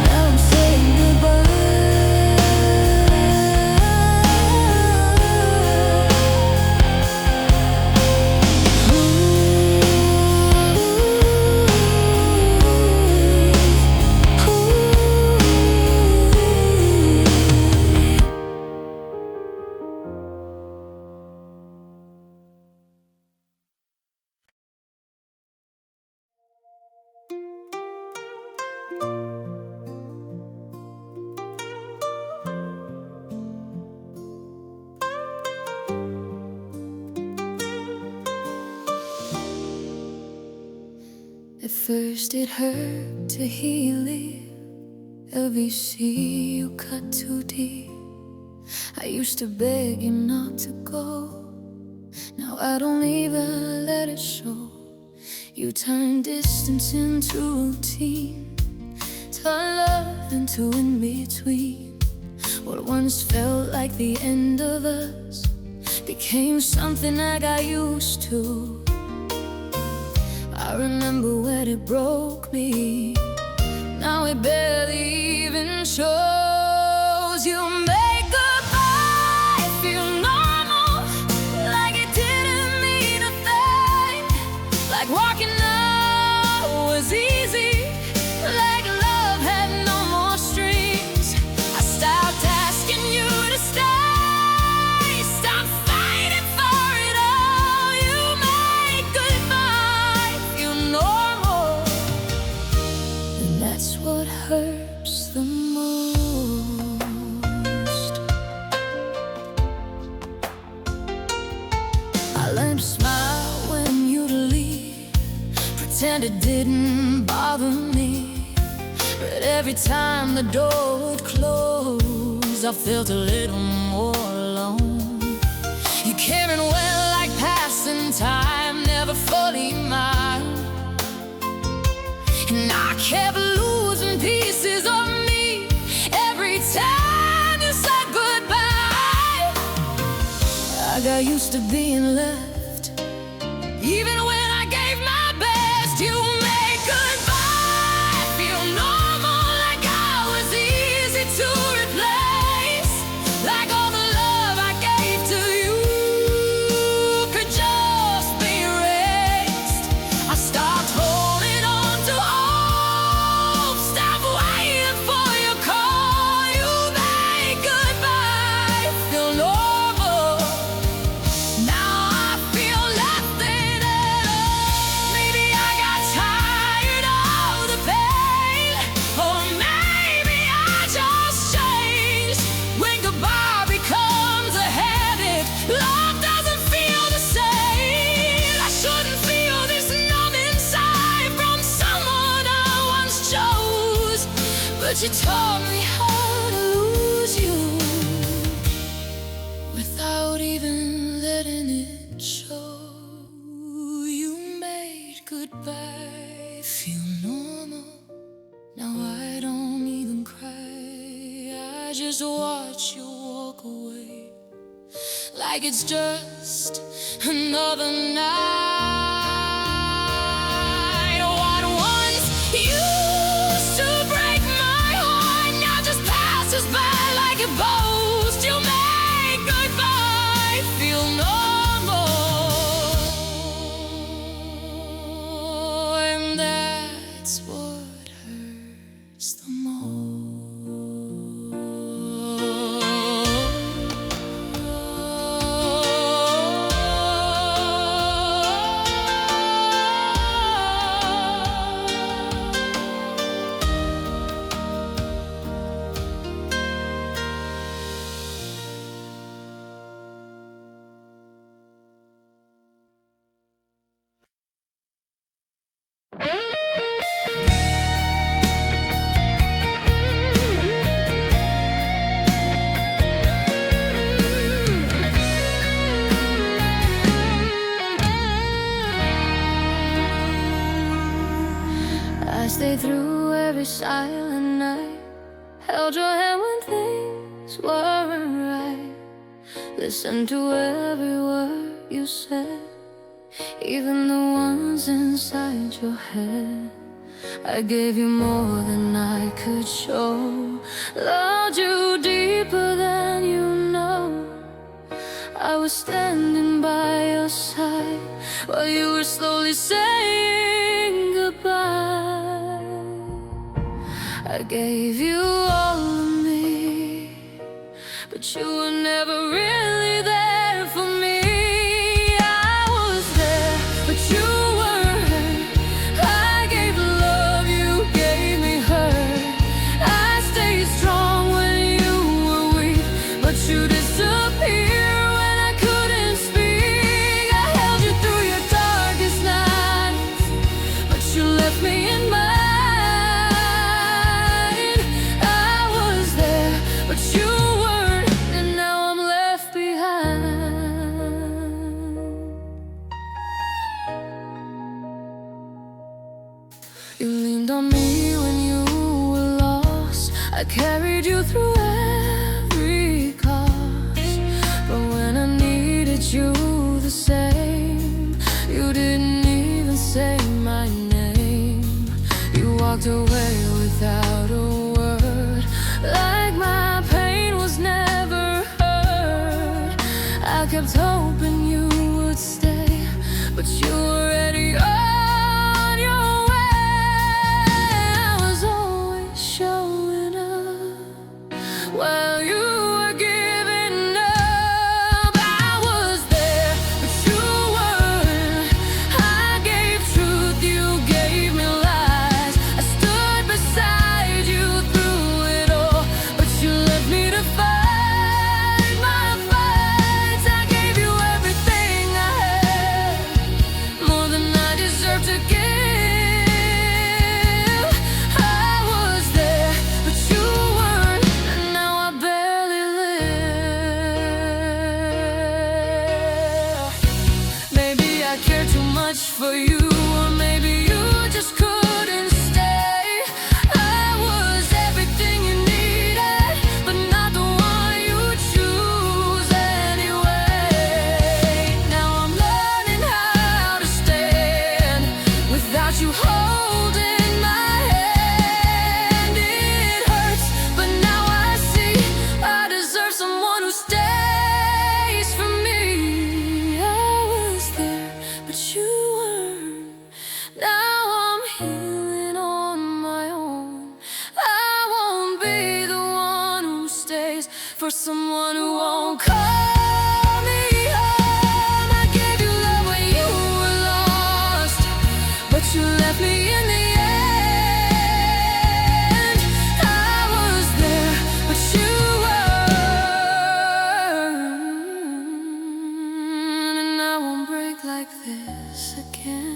Now I'm saying At first it hurt to hear you leave. Every sea you cut too deep. I used to beg you not to go. Now I don't even let it show. You turn distance into routine, turn love into in between. What once felt like the end of us became something I got used to. I remember when it broke me. Now it barely even shows. You make goodbye feel normal, like it didn't mean a thing. Like walking out was easy, like love had no more strings. I stopped asking you to stay, stopped fighting for it all. You make goodbye feel normal, and that's what hurts the most. I learned to smile when you'd leave, pretend it didn't bother me. But every time the door would close, I felt a little more alone. You came and went like passing time, never fully mine. And I kept losing pieces of me every time you said goodbye. I got used to being left, even when I gave my best. You made goodbye feel normal, like I was easy to replace, like all the love I gave to you could just be erased. I stopped holding on to hope, stopped waiting for your call. You made goodbye feel normal. Now I feel nothing at all. Maybe I got tired of the pain, or maybe I just changed. When goodbye becomes a habit, love doesn't feel the same. I shouldn't feel this numb inside from someone I once chose, but you taught me how to lose you without even letting it show. You made goodbye feel normal. Now I don't even cry, I just watch you walk away, like it's just another night. What once used to break my heart now just passes by like a ghost. You make goodbye feel normal, and that's what hurts the I stayed through every silent night, held your hand when things weren't right, listened to every word you said, even the ones inside your head. I gave you more than I could show, loved you deeper than you know. I was standing by your side while you were slowly saying goodbye. I gave you all of me, but you were never really there for me. I was there, but you weren't hurt. I gave the love, you gave me hurt. I stayed strong when you were weak, but you disappeared when I couldn't speak. I held you through your darkest nights, but you left me in mine. I was there, but you weren't, and now I'm left behind. You leaned on me when you were lost, I carried you through every cost. But when I needed you the same, you didn't even say my name. You walked away without a word, like my pain was never heard. I kept hoping you would stay, but you were already on your way. I was always showing up while you were giving up. I was there, but you weren't. I gave truth, you gave me lies. I stood beside for you, or maybe you just couldn't stay. I was everything you needed, but not the one you choose anyway. Now I'm learning how to stand without you holding my hand. It hurts, but now I see I deserve someone who stays for me. I was there, but you weren't. Now I'm healing on my own. I won't be the one who stays for someone who won't call me home. I gave you love when you were lost, but you left me in the end. I was there, but you weren't. And I won't break like this again.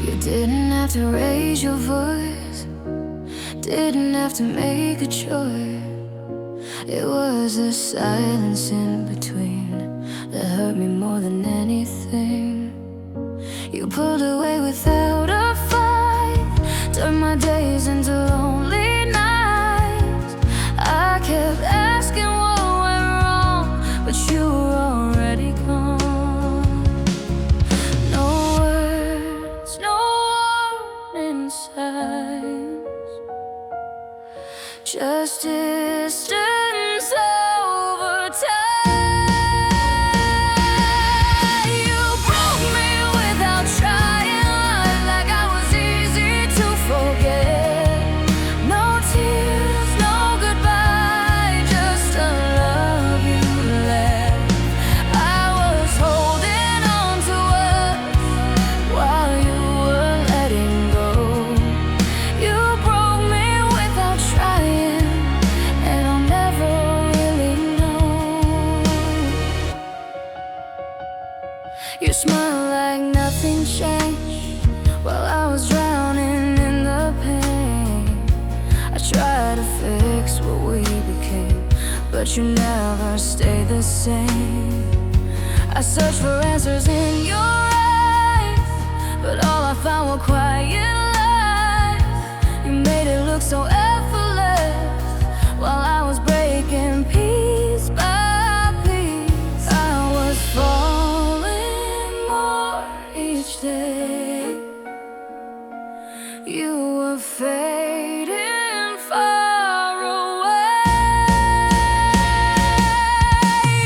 You didn't have to raise your voice, didn't have to make a choice. It was the silence in between that hurt me more than anything. You pulled away without a fight, turned my days into lonely nights. I kept asking what went wrong, but you were already gone. No words, no warning signs, just distance over time. You broke me without trying, like I was easy to forget. No tears, no goodbye, just a love you left. I was holding on to us while you were letting go. You broke me without trying, and I'll never really know. You smiled like nothing changed while I was drowning in the pain. I tried to fix what we became, but you never stayed the same. I searched for answers in your eyes, but all I found were quiet lies. You made it look so effortless while I was breaking piece by piece. I was falling more each day. You were fading far away.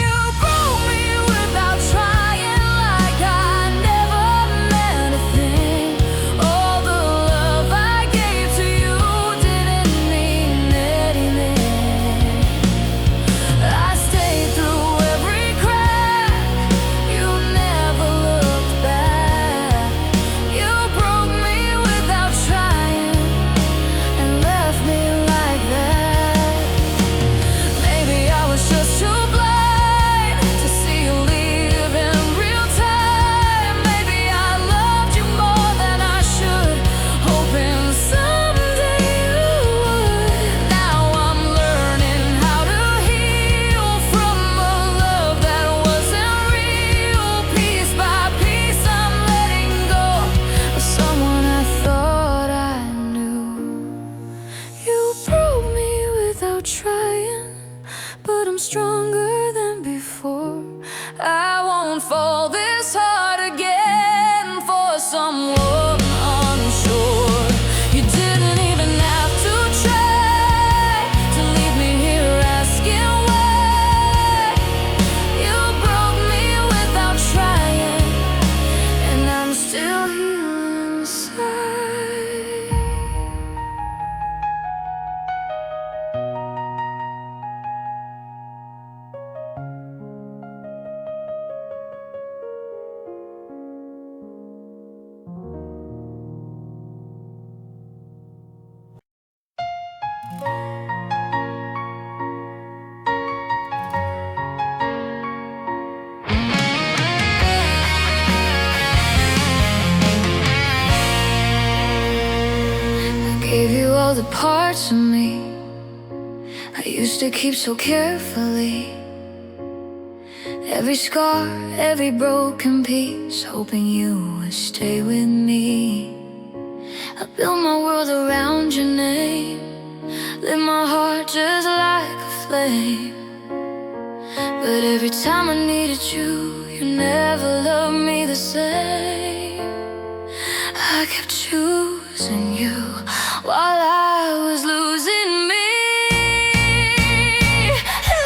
You broke me without trying, like I never meant a thing. All the love I gave to you didn't mean anything. I stayed through every crack, you never looked back. You broke me without trying and left me like that. Maybe I was just too blind to see you leave in real time. Maybe I loved you more than I should, hoping someday you would. Now I'm learning how to heal from a love that wasn't real. Piece by piece I'm letting go of someone I thought I knew. You broke me without trying, but I'm stronger than before. I won't fall this hard again for someone unsure. You didn't even have to try to leave me here asking why. You broke me without trying, and I'm still healing inside. parts of me I used to keep so carefully. Every scar, every broken piece, hoping you would stay with me. I built my world around your name, lit my heart just like a flame. But every time I needed you, you never loved me the same. I kept choosing you while I was losing me.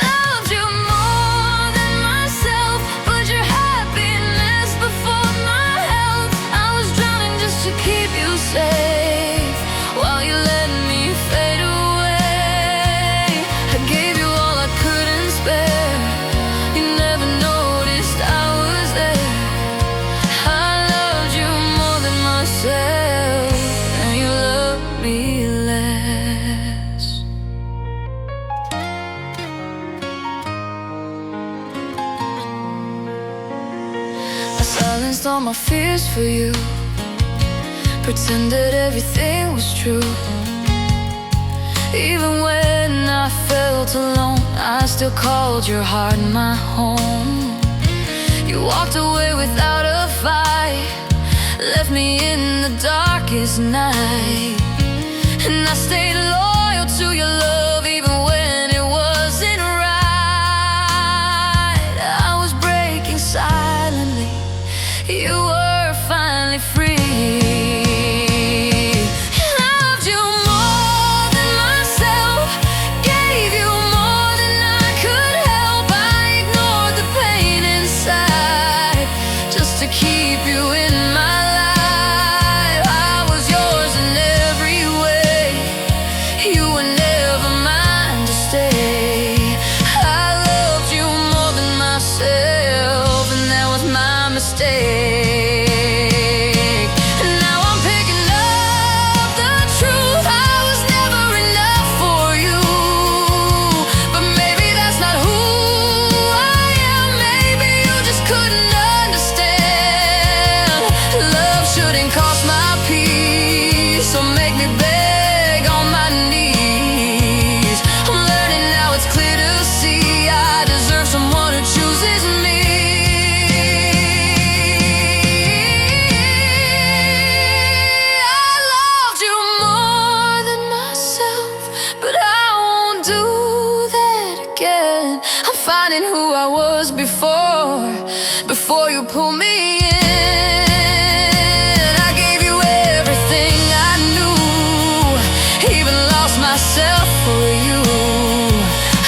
Loved you more than myself, put your happiness before my health. I was drowning just to keep you safe, while you let me fade away. I gave you all I couldn't spare. You never noticed I was there. I loved you more than myself, and you loved me less. I silenced all my fears for you, pretended everything was true. Even when I felt alone, I still called your heart my home. You walked away without a fight, left me in the darkest night. And I stayed loyal to your love even when it wasn't right. I was breaking silently, you were finally free. Loved you more than myself, gave you more than I could help. I ignored the pain inside just to keep you in my life. I was yours in every way, you were never mine to stay. I loved you more than myself, and that was my mistake. And now I'm picking up the truth, I was never enough for you. But maybe that's not who I am, maybe you just couldn't understand. Love shouldn't cost my peace, so make me beg on my knees. I'm learning now, it's clear to see I deserve someone who chooses me. I loved you more than myself, but I won't do that again. I'm finding who I was before you pull me in. I gave you everything I knew, even lost myself for you.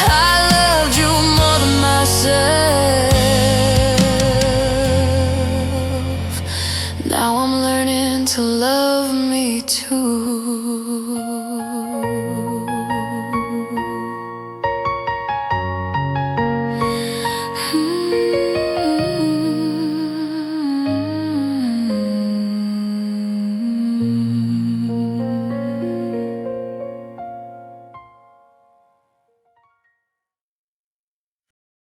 I loved you more than myself, now I'm learning to love me too.